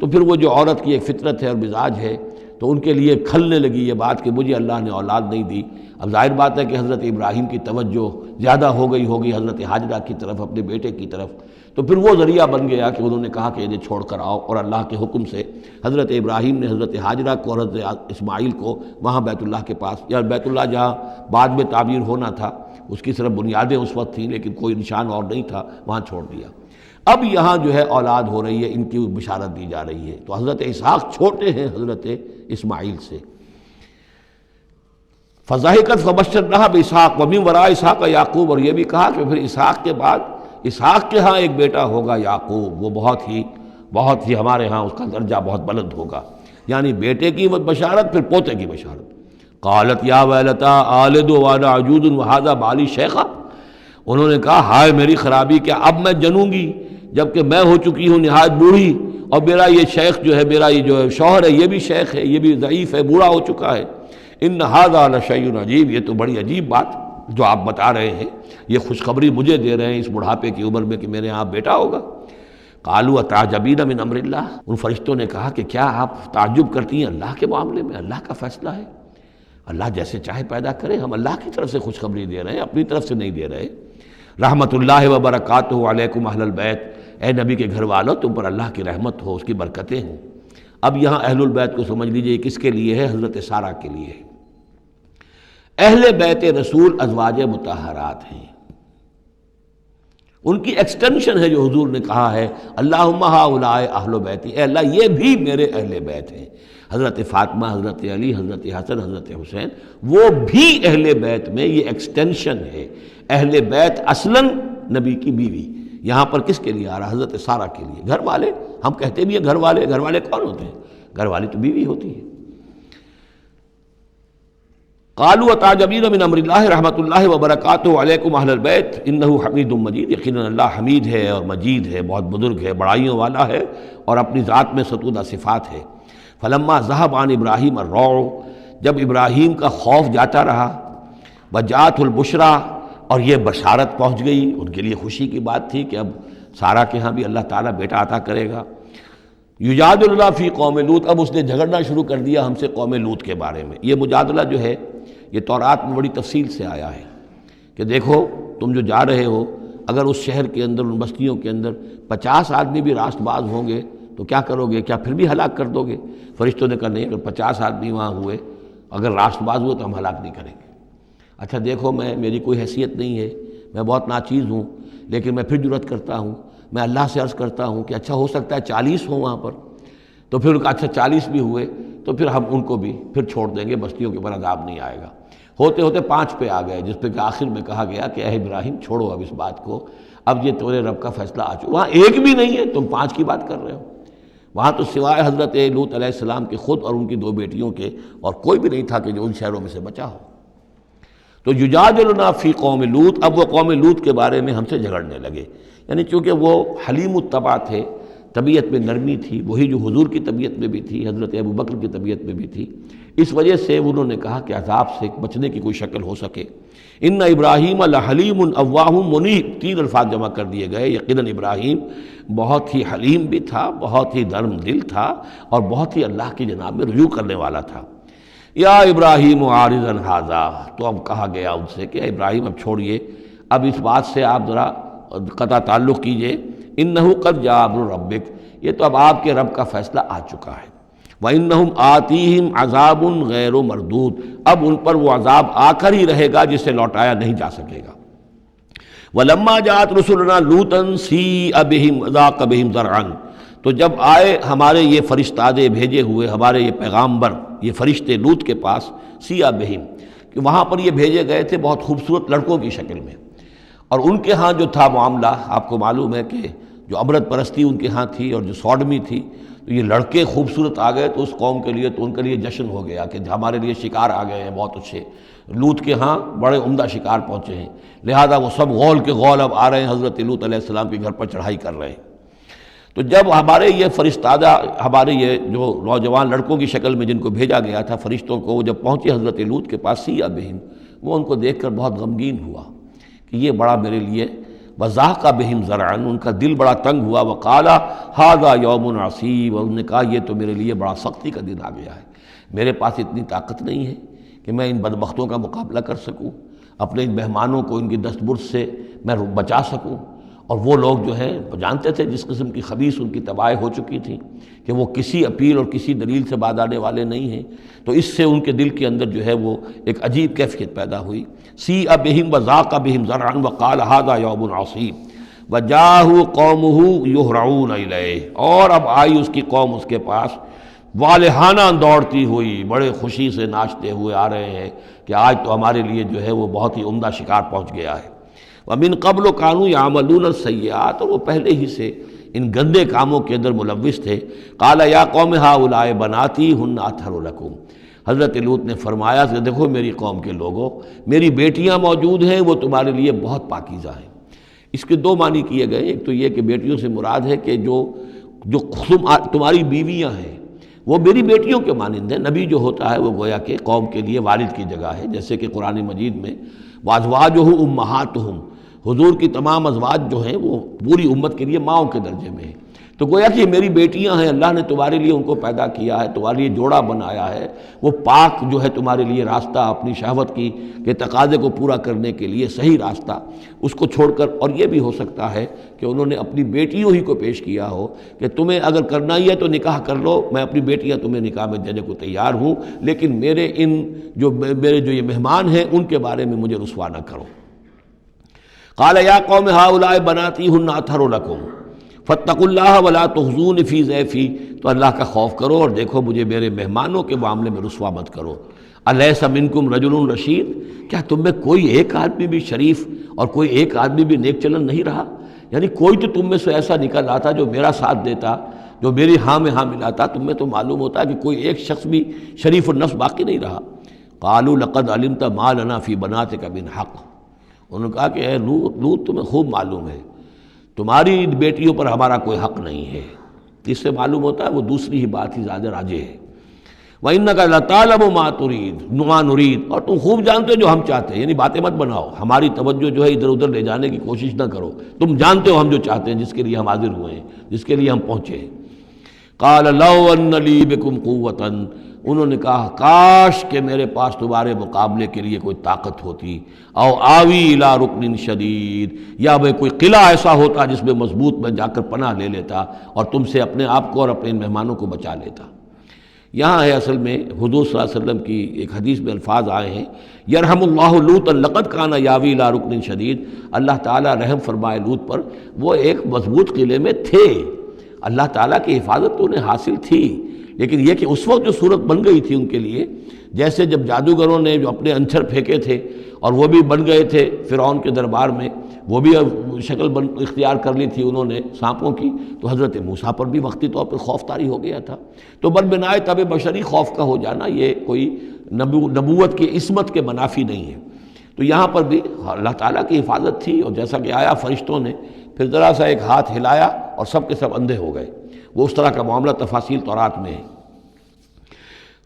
تو پھر وہ جو عورت کی ایک فطرت ہے اور مزاج ہے، تو ان کے لیے کھلنے لگی یہ بات کہ مجھے اللہ نے اولاد نہیں دی۔ اب ظاہر بات ہے کہ حضرت ابراہیم کی توجہ زیادہ ہو گئی ہوگی حضرت ہاجرہ کی طرف، اپنے بیٹے کی طرف، تو پھر وہ ذریعہ بن گیا کہ انہوں نے کہا کہ انہیں چھوڑ کر آؤ، اور اللہ کے حکم سے حضرت ابراہیم نے حضرت ہاجرہ کو اور حضرت اسماعیل کو وہاں بیت اللہ کے پاس، یا بیت اللہ جہاں بعد میں تعمیر ہونا تھا اس کی صرف بنیادیں اس وقت تھیں لیکن کوئی نشان اور نہیں تھا، وہاں چھوڑ دیا۔ اب یہاں جو ہے اولاد ہو رہی ہے، ان کی بشارت دی جا رہی ہے، تو حضرت اسحاق چھوٹے ہیں حضرت اسماعیل سے۔ فضحکت فبشرناہا باسحاق ومن وراء اسحاق یعقوب، اور یہ بھی کہا کہ پھر اسحاق کے بعد اسحاق کے ہاں ایک بیٹا ہوگا یعقوب، وہ بہت ہی ہمارے ہاں اس کا درجہ بہت بلند ہوگا، یعنی بیٹے کی بشارت پھر پوتے کی بشارت۔ قالت یا ویلتا آلد وانا عجوز وہذا بالی شیخا، انہوں نے کہا ہائے میری خرابی، کیا اب میں جنوں گی جبکہ میں ہو چکی ہوں نہایت بوڑھی، اور میرا یہ شیخ جو ہے، میرا یہ جو شوہر ہے یہ بھی شیخ ہے، یہ بھی ضعیف ہے، بوڑھا ہو چکا ہے۔ ان ھذا لشیء عجیب، یہ تو بڑی عجیب بات جو آپ بتا رہے ہیں، یہ خوشخبری مجھے دے رہے ہیں اس بڑھاپے کی عمر میں کہ میرے یہاں بیٹا ہوگا۔ قالوا اتعجبین من امر اللہ، ان فرشتوں نے کہا کہ کیا آپ تعجب کرتی ہیں اللہ کے معاملے میں؟ اللہ کا فیصلہ ہے، اللہ جیسے چاہے پیدا کرے، ہم اللہ کی طرف سے خوشخبری دے رہے ہیں، اپنی طرف سے نہیں دے رہے۔ رحمت اللہ وبرکاتہ علیکم اہل البیت، اے نبی کے گھر والوں تم پر اللہ کی رحمت ہو، اس کی برکتیں ہوں۔ اب یہاں اہل البیت کو سمجھ لیجئے کس کے لیے ہے؟ حضرت سارہ کے لیے ہے۔ اہل بیت رسول ازواج مطہرات ہیں، ان کی ایکسٹینشن ہے جو حضور نے کہا ہے اللہم ہؤلاء اہل بیتی، اے اللہ یہ بھی میرے اہل بیت ہیں۔ حضرت فاطمہ، حضرت علی، حضرت حسن، حضرت حسین، وہ بھی اہل بیت میں، یہ ایکسٹینشن ہے۔ اہل بیت اصلاً نبی کی بیوی، یہاں پر کس کے لیے آ رہا؟ حضرت سارہ کے لیے۔ گھر والے، ہم کہتے بھی ہیں گھر والے، گھر والے کون ہوتے ہیں؟ گھر والی تو بیوی ہوتی ہے۔ قالوا اتعجبین من امر اللہ رحمۃ اللہ وبرکاتہ علیکم اہل البیت انہ حمید مجید، یقیناً اللہ حمید ہے اور مجید ہے، بہت بزرگ ہے، بڑائیوں والا ہے، اور اپنی ذات میں ستودہ صفات ہے۔ فلما ذهب عن ابراہیم الروع، جب ابراہیم کا خوف جاتا رہا، وجاءت البشریٰ، اور یہ بشارت پہنچ گئی، ان کے لیے خوشی کی بات تھی کہ اب سارہ کے ہاں بھی اللہ تعالیٰ بیٹا عطا کرے گا۔ یجادلنا فی قوم لوط، اب اس نے جھگڑنا شروع کر دیا ہم سے قوم لوط کے بارے میں۔ یہ مجادلہ جو ہے یہ تورات میں بڑی تفصیل سے آیا ہے کہ دیکھو تم جو جا رہے ہو، اگر اس شہر کے اندر، ان بستیوں کے اندر 50 آدمی بھی راست باز ہوں گے تو کیا کرو گے؟ کیا پھر بھی ہلاک کر دو گے؟ فرشتوں نے کہا نہیں، اگر 50 آدمی وہاں ہوئے، اگر راست باز ہوئے تو ہم ہلاک نہیں کریں گے۔ اچھا دیکھو، میری کوئی حیثیت نہیں ہے، میں بہت ناچیز ہوں، لیکن میں پھر جرأت کرتا ہوں، میں اللہ سے عرض کرتا ہوں کہ اچھا ہو سکتا ہے 40 ہوں وہاں پر، تو پھر اچھا 40 بھی ہوئے تو پھر ہم ان کو بھی پھر چھوڑ دیں گے، بستیوں کے اوپر عذاب نہیں آئے گا۔ ہوتے ہوتے 5 پہ آ گئے، جس پہ کہ آخر میں کہا گیا کہ اے ابراہیم چھوڑو اب اس بات کو، اب یہ تمہارے رب کا فیصلہ آ چکا۔ وہاں ایک بھی نہیں ہے، تم 5 کی بات کر رہے ہو۔ وہاں تو سوائے حضرت لوط علیہ السلام کے خود اور ان کی 2 بیٹیوں کے اور کوئی بھی نہیں تھا کہ جو ان شہروں میں سے بچا ہو۔ تو یجادلنا فی قوم لوط، اب وہ قوم لوط کے بارے میں ہم سے جھگڑنے لگے، یعنی چونکہ وہ حلیم الطبع تھے، طبیعت میں نرمی تھی، وہی جو حضور کی طبیعت میں بھی تھی، حضرت ابوبکر کی طبیعت میں بھی تھی، اس وجہ سے انہوں نے کہا کہ عذاب سے بچنے کی کوئی شکل ہو سکے۔ ان ابراہیم لحلیم اواہ منیب، 3 الفاظ جمع کر دیے گئے۔ یقیناً ابراہیم بہت ہی حلیم بھی تھا، بہت ہی نرم دل تھا، اور بہت ہی اللہ کی جناب میں رجوع کرنے والا تھا۔ یا ابراہیم عارض عن ھذا، تو اب کہا گیا ان سے کہ ابراہیم اب چھوڑیے، اب اس بات سے آپ ذرا قطع تعلق کیجئے۔ انہ قد جاء امر ربک، یہ تو اب آپ کے رب کا فیصلہ آ چکا ہے۔ وانہم آتیہم عذاب غیر مردود، اب ان پر وہ عذاب آ کر ہی رہے گا جسے لوٹایا نہیں جا سکے گا۔ ولما جاءت رسلنا لوطا سیء بہم وضاق بہم ذرعا، تو جب آئے ہمارے یہ فرشتادے بھیجے ہوئے، ہمارے یہ پیغامبر، یہ فرشتے لوط کے پاس، سیء بہم، کہ وہاں پر یہ بھیجے گئے تھے بہت خوبصورت لڑکوں کی شکل میں، اور ان کے ہاں جو تھا معاملہ، آپ کو معلوم ہے کہ جو عبرت پرستی ان کے ہاں تھی اور جو سوڈمی تھی، تو یہ لڑکے خوبصورت آ گئے تو اس قوم کے لیے، تو ان کے لیے جشن ہو گیا کہ ہمارے لیے شکار آ گئے ہیں بہت اچھے، لوط کے ہاں بڑے عمدہ شکار پہنچے ہیں، لہذا وہ سب غول کے غول اب آ رہے ہیں، حضرت لوط علیہ السلام کے گھر پر چڑھائی کر رہے ہیں۔ تو جب ہمارے یہ فرشتادہ، ہمارے یہ جو نوجوان لڑکوں کی شکل میں جن کو بھیجا گیا تھا فرشتوں کو، وہ جب پہنچے حضرت لوط کے پاس، سیء بہم، وہ ان کو دیکھ کر بہت غمگین ہوا کہ یہ بڑا میرے لیے، وضاق بہم ذرعا، ان کا دل بڑا تنگ ہوا، وقال ھذا یوم عصیب، اور انہوں نے کہا یہ تو میرے لیے بڑا سختی کا دن آ گیا ہے، میرے پاس اتنی طاقت نہیں ہے کہ میں ان بدبختوں کا مقابلہ کر سکوں، اپنے ان مہمانوں کو ان کی دستبرد سے میں بچا سکوں۔ اور وہ لوگ جو ہیں وہ جانتے تھے جس قسم کی خبیث ان کی تباہی ہو چکی تھی کہ وہ کسی اپیل اور کسی دلیل سے باز آنے والے نہیں ہیں، تو اس سے ان کے دل کے اندر جو ہے وہ ایک عجیب کیفیت پیدا ہوئی۔ سیء بہم وضاق بہم ذرعا وقال ھذا یوم عصیب وجاءہ قومہ یہرعون الیہ، اور اب آئی اس کی قوم اس کے پاس والہانہ دوڑتی ہوئی، بڑے خوشی سے ناچتے ہوئے آ رہے ہیں کہ آج تو ہمارے لیے جو ہے وہ بہت ہی عمدہ شکار پہنچ گیا ہے۔ وَمِن قَبْلُ كَانُوا يَعْمَلُونَ السَّيِّئَاتِ، اور وہ پہلے ہی سے ان گندے کاموں کے اندر ملوث تھے۔ قَالَ يَا قَوْمِ هَؤُلَاءِ بَنَاتِي هُنَّ أَطْهَرُ لَكُمْ، حضرت لوط نے فرمایا کہ دیکھو میری قوم کے لوگوں، میری بیٹیاں موجود ہیں، وہ تمہارے لیے بہت پاکیزہ ہیں۔ اس کے 2 معنی کیے گئے، ایک تو یہ کہ بیٹیوں سے مراد ہے کہ جو تمہاری بیویاں ہیں وہ میری بیٹیوں کے مانند ہیں۔ نبی جو ہوتا ہے وہ گویا کہ قوم کے لیے والد کی جگہ ہے، جیسے کہ قرآن مجید میں وَأَزْوَاجُهُ أُمَّهَاتُهُمْ، حضور کی تمام ازواج جو ہیں وہ پوری امت کے لیے ماؤں کے درجے میں ہیں، تو گویا کہ یہ میری بیٹیاں ہیں، اللہ نے تمہارے لیے ان کو پیدا کیا ہے، تمہارے لیے جوڑا بنایا ہے، وہ پاک جو ہے تمہارے لیے راستہ اپنی شہوت کی کے تقاضے کو پورا کرنے کے لیے صحیح راستہ اس کو چھوڑ کر، اور یہ بھی ہو سکتا ہے کہ انہوں نے اپنی بیٹیوں ہی کو پیش کیا ہو کہ تمہیں اگر کرنا ہی ہے تو نکاح کر لو، میں اپنی بیٹیاں تمہیں نکاح میں دینے کو تیار ہوں، لیکن میرے جو یہ مہمان ہیں ان کے بارے میں مجھے رسوا نہ کرو۔ قال یا قوم ہؤلاء بناتی ہن اطہر لکم فاتقوا اللہ ولا تخزون فی ضیفی، تو اللہ کا خوف کرو اور دیکھو مجھے میرے مہمانوں کے معاملے میں رسوا مت کرو۔ الیس منکم رجل رشید، کیا تم میں کوئی ایک آدمی بھی شریف اور کوئی ایک آدمی بھی نیک چلن نہیں رہا؟ یعنی کوئی تو تم میں سے ایسا نکل آتا جو میرا ساتھ دیتا، جو میری ہاں میں ہاں ملاتا۔ تم میں تو معلوم ہوتا ہے کہ کوئی ایک شخص بھی شریف النفس باقی نہیں رہا۔ قالوا لقد علمت ما لنا فی بناتک من حق، انہوں نے کہا کہ اے لوط تمہیں خوب معلوم ہے تمہاری بیٹیوں پر ہمارا کوئی حق نہیں ہے۔ اس سے معلوم ہوتا ہے وہ دوسری ہی بات ہی زیادہ راجح ہے۔ وَإِنَّكَ لَتَعْلَمُ مَا تُرِيدُ مَا نُرِيدُ، اور تم خوب جانتے ہو جو ہم چاہتے ہیں، یعنی باتیں مت بناؤ، ہماری توجہ جو ہے ادھر ادھر لے جانے کی کوشش نہ کرو، تم جانتے ہو ہم جو چاہتے ہیں، جس کے لیے ہم حاضر ہوئے ہیں، جس کے لیے ہم پہنچے ہیں۔ قَالَ لَوْ أَنَّ لِي بِكُمْ قُوَّةً، انہوں نے کہا کاش کہ میرے پاس تمہارے مقابلے کے لیے کوئی طاقت ہوتی، او آوی الی رکن شدید، یا میں کوئی قلعہ ایسا ہوتا جس میں مضبوط میں جا کر پناہ لے لیتا اور تم سے اپنے آپ کو اور اپنے مہمانوں کو بچا لیتا۔ یہاں ہے اصل میں حضور صلی اللہ علیہ وسلم کی ایک حدیث میں الفاظ آئے ہیں، یرحم اللہ لوطا لقد کان یاوی الی رکن شدید، اللہ تعالیٰ رحم فرمائے لوط پر، وہ ایک مضبوط قلعے میں تھے، اللہ تعالیٰ کی حفاظت تو انہیں حاصل تھی، لیکن یہ کہ اس وقت جو صورت بن گئی تھی ان کے لیے، جیسے جب جادوگروں نے جو اپنے انچھر پھینکے تھے اور وہ بھی بن گئے تھے فرعون کے دربار میں، وہ بھی شکل اختیار کر لی تھی انہوں نے سانپوں کی، تو حضرت موسیٰ پر بھی وقتی طور پر خوف طاری ہو گیا تھا۔ تو بنائے طب بشری خوف کا ہو جانا یہ کوئی نبوت کی عصمت کے منافی نہیں ہے۔ تو یہاں پر بھی اللہ تعالیٰ کی حفاظت تھی، اور جیسا کہ آیا فرشتوں نے پھر ذرا سا ایک ہاتھ ہلایا اور سب کے سب اندھے ہو گئے، وہ اس طرح کا معاملہ تفاصیل تورات میں ہے۔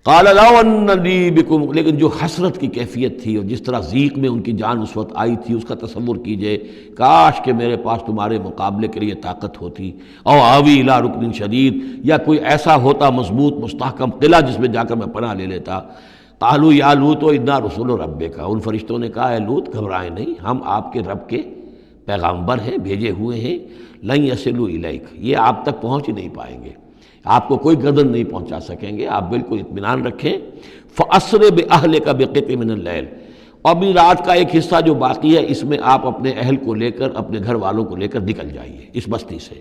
قال لو ان لی بکم، لیکن جو حسرت کی کیفیت تھی اور جس طرح ضیق میں ان کی جان اس وقت آئی تھی، اس کا تصور کیجئے، کاش کہ میرے پاس تمہارے مقابلے کے لیے طاقت ہوتی، او آوی الی رکن شدید، یا کوئی ایسا ہوتا مضبوط مستحکم قلعہ جس میں جا کر میں پناہ لے لیتا۔ قالوا یا لوط انا رسول ربک، ان فرشتوں نے کہا اے لوط گھبرائیں نہیں، ہم آپ کے رب کے پیغامبر ہیں، بھیجے ہوئے ہیں، لن یصلوا الیک، یہ آپ تک پہنچ ہی نہیں پائیں گے، آپ کو کوئی گردن نہیں پہنچا سکیں گے، آپ بالکل اطمینان رکھیں۔ فَأَسْرِ بِأَهْلِكَ بِقِطْعٍ مِّنَ اللَّيْلِ، اور بھی رات کا ایک حصہ جو باقی ہے اس میں آپ اپنے اہل کو لے کر، اپنے گھر والوں کو لے کر نکل جائیے اس بستی سے۔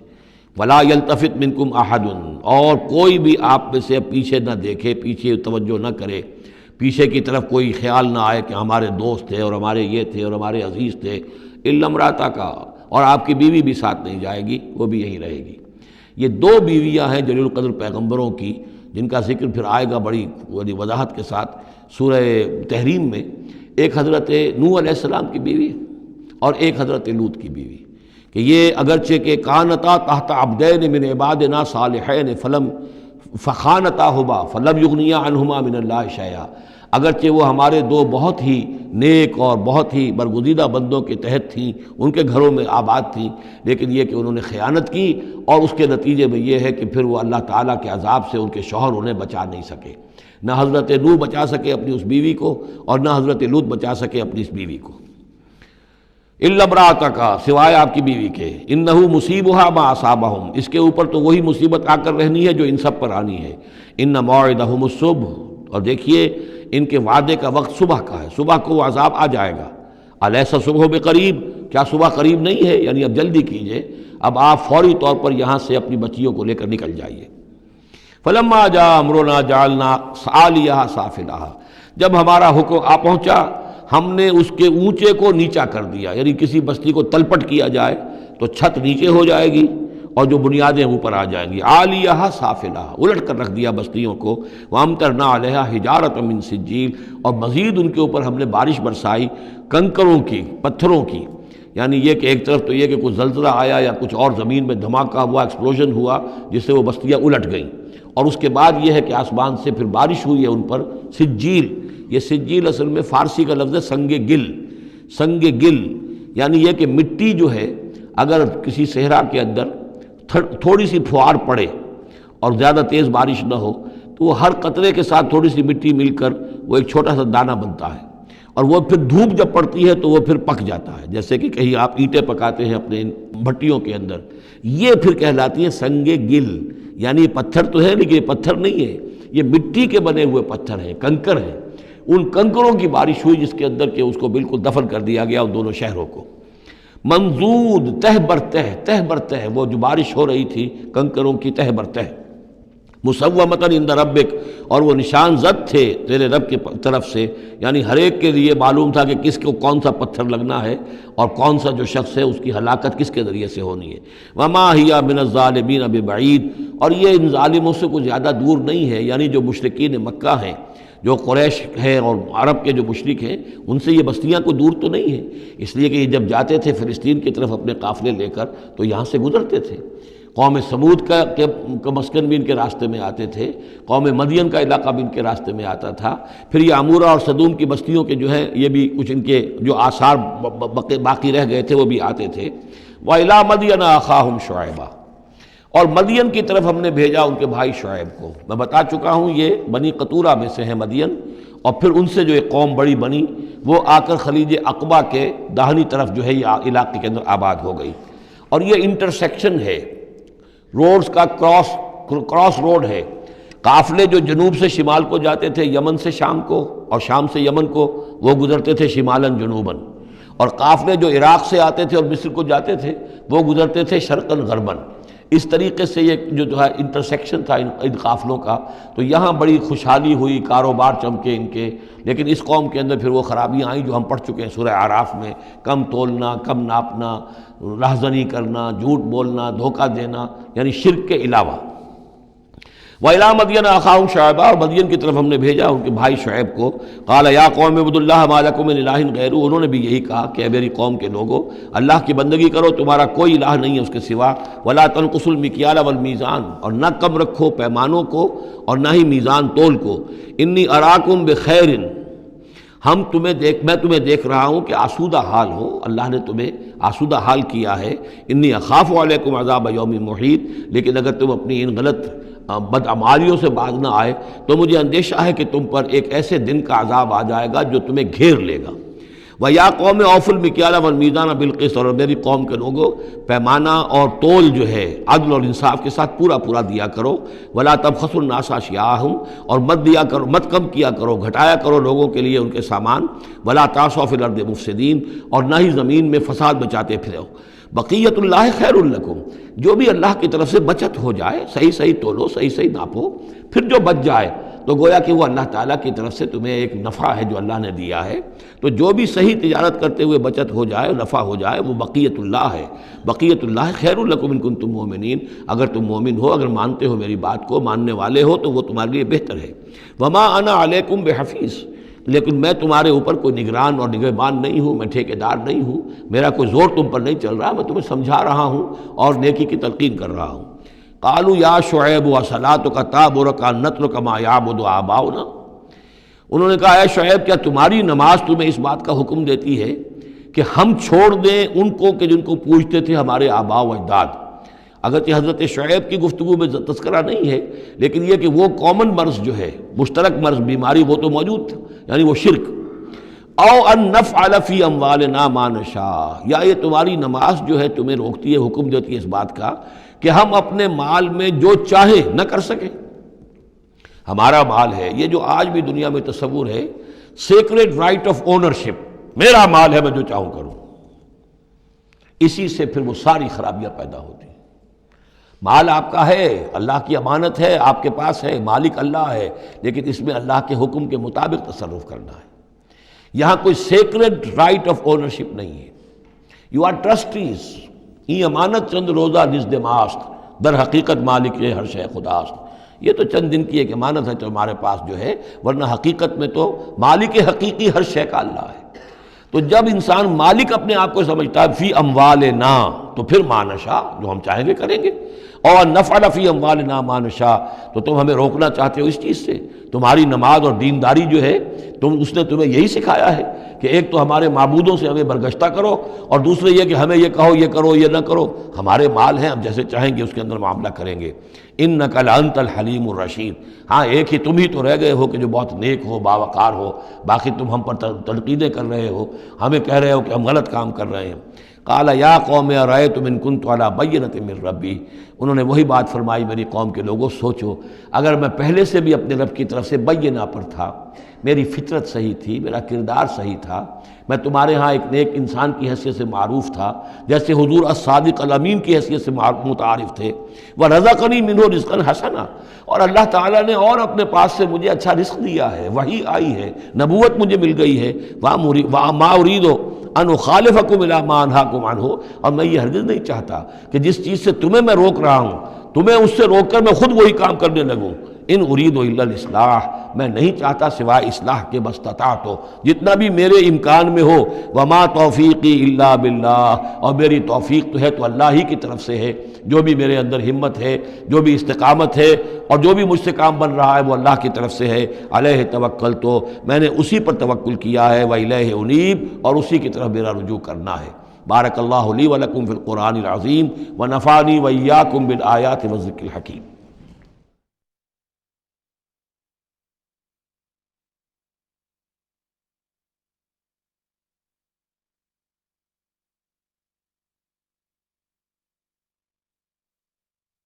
وَلَا يَلْتَفِتْ مِنْكُمْ أَحَدٌ، اور کوئی بھی آپ میں سے پیچھے نہ دیکھے، پیچھے توجہ نہ کرے، پیچھے کی طرف کوئی خیال نہ آئے کہ ہمارے دوست تھے اور ہمارے یہ تھے اور ہمارے عزیز تھے، إِلَّا امْرَأَتَكَ، اور آپ کی بیوی بھی ساتھ نہیں جائے گی، وہ بھی یہیں رہے گی۔ یہ دو بیویاں ہیں جلیل القدر پیغمبروں کی، جن کا ذکر پھر آئے گا بڑی وضاحت کے ساتھ سورہ تحریم میں۔ ایک حضرت نوح علیہ السلام کی بیوی اور ایک حضرت لوط کی بیوی، کہ یہ اگرچہ کہ کانتا تحت عبدین من عبادنا صالحین فخانتاہما فلم یغنیا عنہما من اللہ شیئا، اگرچہ وہ ہمارے دو بہت ہی نیک اور بہت ہی برگزیدہ بندوں کے تحت تھیں، ان کے گھروں میں آباد تھیں، لیکن یہ کہ انہوں نے خیانت کی، اور اس کے نتیجے میں یہ ہے کہ پھر وہ اللہ تعالیٰ کے عذاب سے ان کے شوہر انہیں بچا نہیں سکے، نہ حضرت نوح بچا سکے اپنی اس بیوی کو اور نہ حضرت لوط بچا سکے اپنی اس بیوی کو۔ الا امرأتک، سوائے آپ کی بیوی کے، انہ مصیبھا ما اصابہم، اس کے اوپر تو وہی مصیبت آ کر رہنی ہے جو ان سب پر آنی ہے۔ ان موعدہم الصبح، اور دیکھیے ان کے وعدے کا وقت صبح کا ہے، صبح کو وہ عذاب آ جائے گا۔ الیس الصبح بقریب، کیا صبح قریب نہیں ہے؟ یعنی اب جلدی کیجئے، اب آپ فوری طور پر یہاں سے اپنی بچیوں کو لے کر نکل جائیے۔ فلما جاء امرنا جعلنا عالیہا سافلہا، جب ہمارا حکم آ پہنچا ہم نے اس کے اونچے کو نیچا کر دیا، یعنی کسی بستی کو تلپٹ کیا جائے تو چھت نیچے ہو جائے گی اور جو بنیادیں اوپر آ جائیں گی، عالیہا سافلہا، الٹ کر رکھ دیا بستیوں کو۔ وامطرنا علیہا حجارۃ من سجیل، اور مزید ان کے اوپر ہم نے بارش برسائی کنکروں کی، پتھروں کی، یعنی یہ کہ ایک طرف تو یہ کہ کچھ زلزلہ آیا یا کچھ اور زمین میں دھماکہ ہوا، ایکسپلوژن ہوا جس سے وہ بستیاں الٹ گئیں، اور اس کے بعد یہ ہے کہ آسمان سے پھر بارش ہوئی ہے ان پر سجیل۔ یہ سجیل اصل میں فارسی کا لفظ ہے سنگ گل، سنگ گل یعنی یہ کہ مٹی جو ہے اگر کسی صحرا کے اندر تھوڑی سی پھوار پڑے اور زیادہ تیز بارش نہ ہو تو وہ ہر قطرے کے ساتھ تھوڑی سی مٹی مل کر وہ ایک چھوٹا سا دانہ بنتا ہے، اور وہ پھر دھوپ جب پڑتی ہے تو وہ پھر پک جاتا ہے، جیسے کہ کہیں آپ اینٹیں پکاتے ہیں اپنے بھٹیوں کے اندر، یہ پھر کہلاتی ہے سنگ گل، یعنی یہ پتھر تو ہے لیکن یہ پتھر نہیں ہے، یہ مٹی کے بنے ہوئے پتھر ہیں، کنکر ہیں، ان کنکروں کی بارش ہوئی جس کے اندر کہ اس کو بالکل دفن کر دیا گیا ان دونوں شہروں کو۔ منضود تہ بر تہ، وہ جو بارش ہو رہی تھی کنکروں کی تہ بر تہ، مسومۃ عند ربک، اور وہ نشان زد تھے تیرے رب کی طرف سے، یعنی ہر ایک کے لیے معلوم تھا کہ کس کو کون سا پتھر لگنا ہے اور کون سا جو شخص ہے اس کی ہلاکت کس کے ذریعے سے ہونی ہے۔ وما ہی من الظالمین ببعید، اور یہ ان ظالموں سے کوئی زیادہ دور نہیں ہے، یعنی جو مشرکین مکہ ہیں، جو قریش ہیں اور عرب کے جو مشرک ہیں، ان سے یہ بستیاں کوئی دور تو نہیں ہیں، اس لیے کہ یہ جب جاتے تھے فلسطین کی طرف اپنے قافلے لے کر تو یہاں سے گزرتے تھے۔ قوم سمود کا مسکن بھی ان کے راستے میں آتے تھے، قوم مدین کا علاقہ بھی ان کے راستے میں آتا تھا، پھر یہ عمورہ اور صدوم کی بستیوں کے جو ہے یہ بھی کچھ ان کے جو آثار باقی رہ گئے تھے وہ بھی آتے تھے۔ وَإِلَىٰ مَدْيَنَ أَخَاهُمْ شُعَيْبًا، اور مدین کی طرف ہم نے بھیجا ان کے بھائی شعیب کو۔ میں بتا چکا ہوں یہ بنی قطورہ میں سے ہیں مدین، اور پھر ان سے جو ایک قوم بڑی بنی وہ آ کر خلیج عقبہ کے داہنی طرف جو ہے یہ علاقے کے اندر آباد ہو گئی، اور یہ انٹرسیکشن ہے، روڈز کا کراس روڈ ہے۔ قافلے جو جنوب سے شمال کو جاتے تھے یمن سے شام کو، اور شام سے یمن کو، وہ گزرتے تھے شمالاً جنوباً، اور قافلے جو عراق سے آتے تھے اور مصر کو جاتے تھے وہ گزرتے تھے شرقاً غرباً۔ اس طریقے سے یہ جو ہے انٹرسیکشن تھا ان قافلوں کا، تو یہاں بڑی خوشحالی ہوئی، کاروبار چمکے ان کے، لیکن اس قوم کے اندر پھر وہ خرابیاں آئیں جو ہم پڑھ چکے ہیں سورہ اعراف میں، کم تولنا، کم ناپنا، رہزنی کرنا، جھوٹ بولنا، دھوکہ دینا، یعنی شرک کے علاوہ۔ وَإِلَىٰ مَدْيَنَ أَخَاهُمْ شُعَيْبًا، اور مدین کی طرف ہم نے بھیجا ان کے بھائی شعیب کو۔ قَالَ يَا قَوْمِ اعْبُدُوا اللَّهَ مَا لَكُم مِّنْ إِلَٰهٍ غَيْرُهُ، انہوں نے بھی یہی کہا کہ اے میری قوم کے لوگو، اللہ کی بندگی کرو، تمہارا کوئی الہ نہیں ہے اس کے سوا۔ وَلَا تَنْقُصُوا الْمِكْيَالَ وَالْمِيزَانَ، اور نہ کم رکھو پیمانوں کو اور نہ ہی میزان تول کو۔ إِنِّي أَرَاكُمْ بِخَيْرٍ، میں تمہیں دیکھ رہا ہوں کہ آسودہ حال ہو، اللہ نے تمہیں آسودہ حال کیا ہے۔ انی اخاف علیکم عذاب یوم محیط، لیکن اگر تم اپنی ان غلط بدعمالیوں سے باز نہ آئے تو مجھے اندیشہ ہے کہ تم پر ایک ایسے دن کا عذاب آ جائے گا جو تمہیں گھیر لے گا۔ وَيَا قَوْمِ أَوْفُوا الْمِكْيَالَ وَالْمِيزَانَ بِالْقِسْطِ، اور میری قوم کے لوگوں پیمانہ اور تول جو ہے عدل اور انصاف کے ساتھ پورا پورا دیا کرو۔ وَلَا تَبْخَسُوا النَّاسَ أَشْيَاءَهُمْ، اور مت کم کیا کرو، گھٹایا کرو لوگوں کے لیے ان کے سامان۔ وَلَا تَعْثَوْا فِي الْأَرْضِ مُفْسِدِينَ، اور نہ ہی زمین میں فساد مچاتے پھرو۔ بقیت اللہ خیر لکم، جو بھی اللہ کی طرف سے بچت ہو جائے، صحیح صحیح تولو، صحیح صحیح ناپو، پھر جو بچ جائے تو گویا کہ وہ اللہ تعالیٰ کی طرف سے تمہیں ایک نفع ہے جو اللہ نے دیا ہے، تو جو بھی صحیح تجارت کرتے ہوئے بچت ہو جائے، نفع ہو جائے، وہ بقیت اللہ ہے۔ بقیت اللہ خیر لکم ان کنتم مؤمنین، اگر تم مومن ہو، اگر مانتے ہو میری بات کو، ماننے والے ہو تو وہ تمہارے لیے بہتر ہے۔ وما انا علیکم بحفیظ، لیکن میں تمہارے اوپر کوئی نگران اور نگہبان نہیں ہوں، میں ٹھیکیدار نہیں ہوں، میرا کوئی زور تم پر نہیں چل رہا، میں تمہیں سمجھا رہا ہوں اور نیکی کی تلقین کر رہا ہوں۔ قالوا یا شعیب وصلاتک تأمرک ان نترک ما یعبد آباؤنا، انہوں نے کہا اے شعیب، کیا تمہاری نماز تمہیں اس بات کا حکم دیتی ہے کہ ہم چھوڑ دیں ان کو کہ جن کو پوجتے تھے ہمارے آباء و اجداد؟ اگرچہ حضرت شعیب کی گفتگو میں تذکرہ نہیں ہے، لیکن یہ کہ وہ کامن مرض جو ہے، مشترک مرض، بیماری، وہ تو موجود تھا، یعنی وہ شرک۔ او ان نفعل فی اموالنا ما نشاء، یا یہ تمہاری نماز جو ہے تمہیں روکتی ہے، حکم دیتی ہے اس بات کا کہ ہم اپنے مال میں جو چاہے نہ کر سکیں۔ ہمارا مال ہے، یہ جو آج بھی دنیا میں تصور ہے، سیکریڈ رائٹ آف اونرشپ، میرا مال ہے، میں جو چاہوں کروں، اسی سے پھر وہ ساری خرابیاں پیدا ہوتی ہیں۔ مال آپ کا ہے، اللہ کی امانت ہے، آپ کے پاس ہے، مالک اللہ ہے، لیکن اس میں اللہ کے حکم کے مطابق تصرف کرنا ہے۔ یہاں کوئی سیکریڈ رائٹ آف اونرشپ نہیں ہے۔ یو آر ٹرسٹیز، یہ امانت چند روزہ نزد ماست، در حقیقت مالک ہر شے خداست۔ یہ تو چند دن کی ایک امانت ہے تمہارے پاس جو ہے، ورنہ حقیقت میں تو مالک حقیقی ہر شے کا اللہ ہے۔ تو جب انسان مالک اپنے آپ کو سمجھتا ہے فی اموالنا، تو پھر ما نشاء، جو ہم چاہیں گے کریں گے۔ اور نفعل فی اموالنا ما نشاء، تو تم ہمیں روکنا چاہتے ہو اس چیز سے۔ تمہاری نماز اور دینداری جو ہے، اس نے تمہیں یہی سکھایا ہے کہ ایک تو ہمارے معبودوں سے ہمیں برگشتہ کرو، اور دوسرے یہ کہ ہمیں یہ کہو یہ کرو یہ نہ کرو، ہمارے مال ہیں، ہم جیسے چاہیں گے اس کے اندر معاملہ کریں گے۔ انک لانت الحلیم الرشید، ہاں ایک ہی تم ہی تو رہ گئے ہو کہ جو بہت نیک ہو، باوقار ہو، باقی تم ہم پر تنقیدیں کر رہے ہو، ہمیں کہہ رہے ہو کہ ہم غلط کام کر رہے ہیں۔ قال یا قوم ارأیتم ان کنت علی بینۃ من ربی، انہوں نے وہی بات فرمائی میری قوم کے لوگوں، سوچو اگر میں پہلے سے بھی اپنے رب کی طرف سے بینہ پر تھا، میری فطرت صحیح تھی، میرا کردار صحیح تھا، میں تمہارے ہاں ایک نیک انسان کی حیثیت سے معروف تھا، جیسے حضور الصادق الامین کی حیثیت سے متعارف تھے، وَرَزَقَنِي مِنْهُ رِزْقًا حَسَنًا، اور اللہ تعالیٰ نے اور اپنے پاس سے مجھے اچھا رزق دیا ہے، وحی آئی ہے، نبوت مجھے مل گئی ہے، وَمَا أُرِيدُ أَنْ أُخَالِفَكُمْ إِلَىٰ مَا أَنْهَاكُمْ عَنْهُ، اور میں یہ ہرگز نہیں چاہتا کہ جس چیز سے تمہیں میں روک رہا ہوں، تمہیں اس سے روک کر میں خود وہی کام کرنے لگوں۔ ان اريد الا الاصلاح، میں نہیں چاہتا سوائے اصلاح کے، مستطاعت ہو، جتنا بھی میرے امکان میں ہو، وما توفیقی الا باللہ، اور میری توفیق تو ہے تو اللہ ہی کی طرف سے ہے، جو بھی میرے اندر ہمت ہے، جو بھی استقامت ہے، اور جو بھی مجھ سے کام بن رہا ہے وہ اللہ کی طرف سے ہے۔ علیہ توکل، تو میں نے اسی پر توکل کیا ہے، وإلیہ انیب، اور اسی کی طرف میرا رجوع کرنا ہے۔ بارک اللہ لی ولکم فی القرآن العظیم ونفعنی وإیاکم بالآیات والذکر الحکیم۔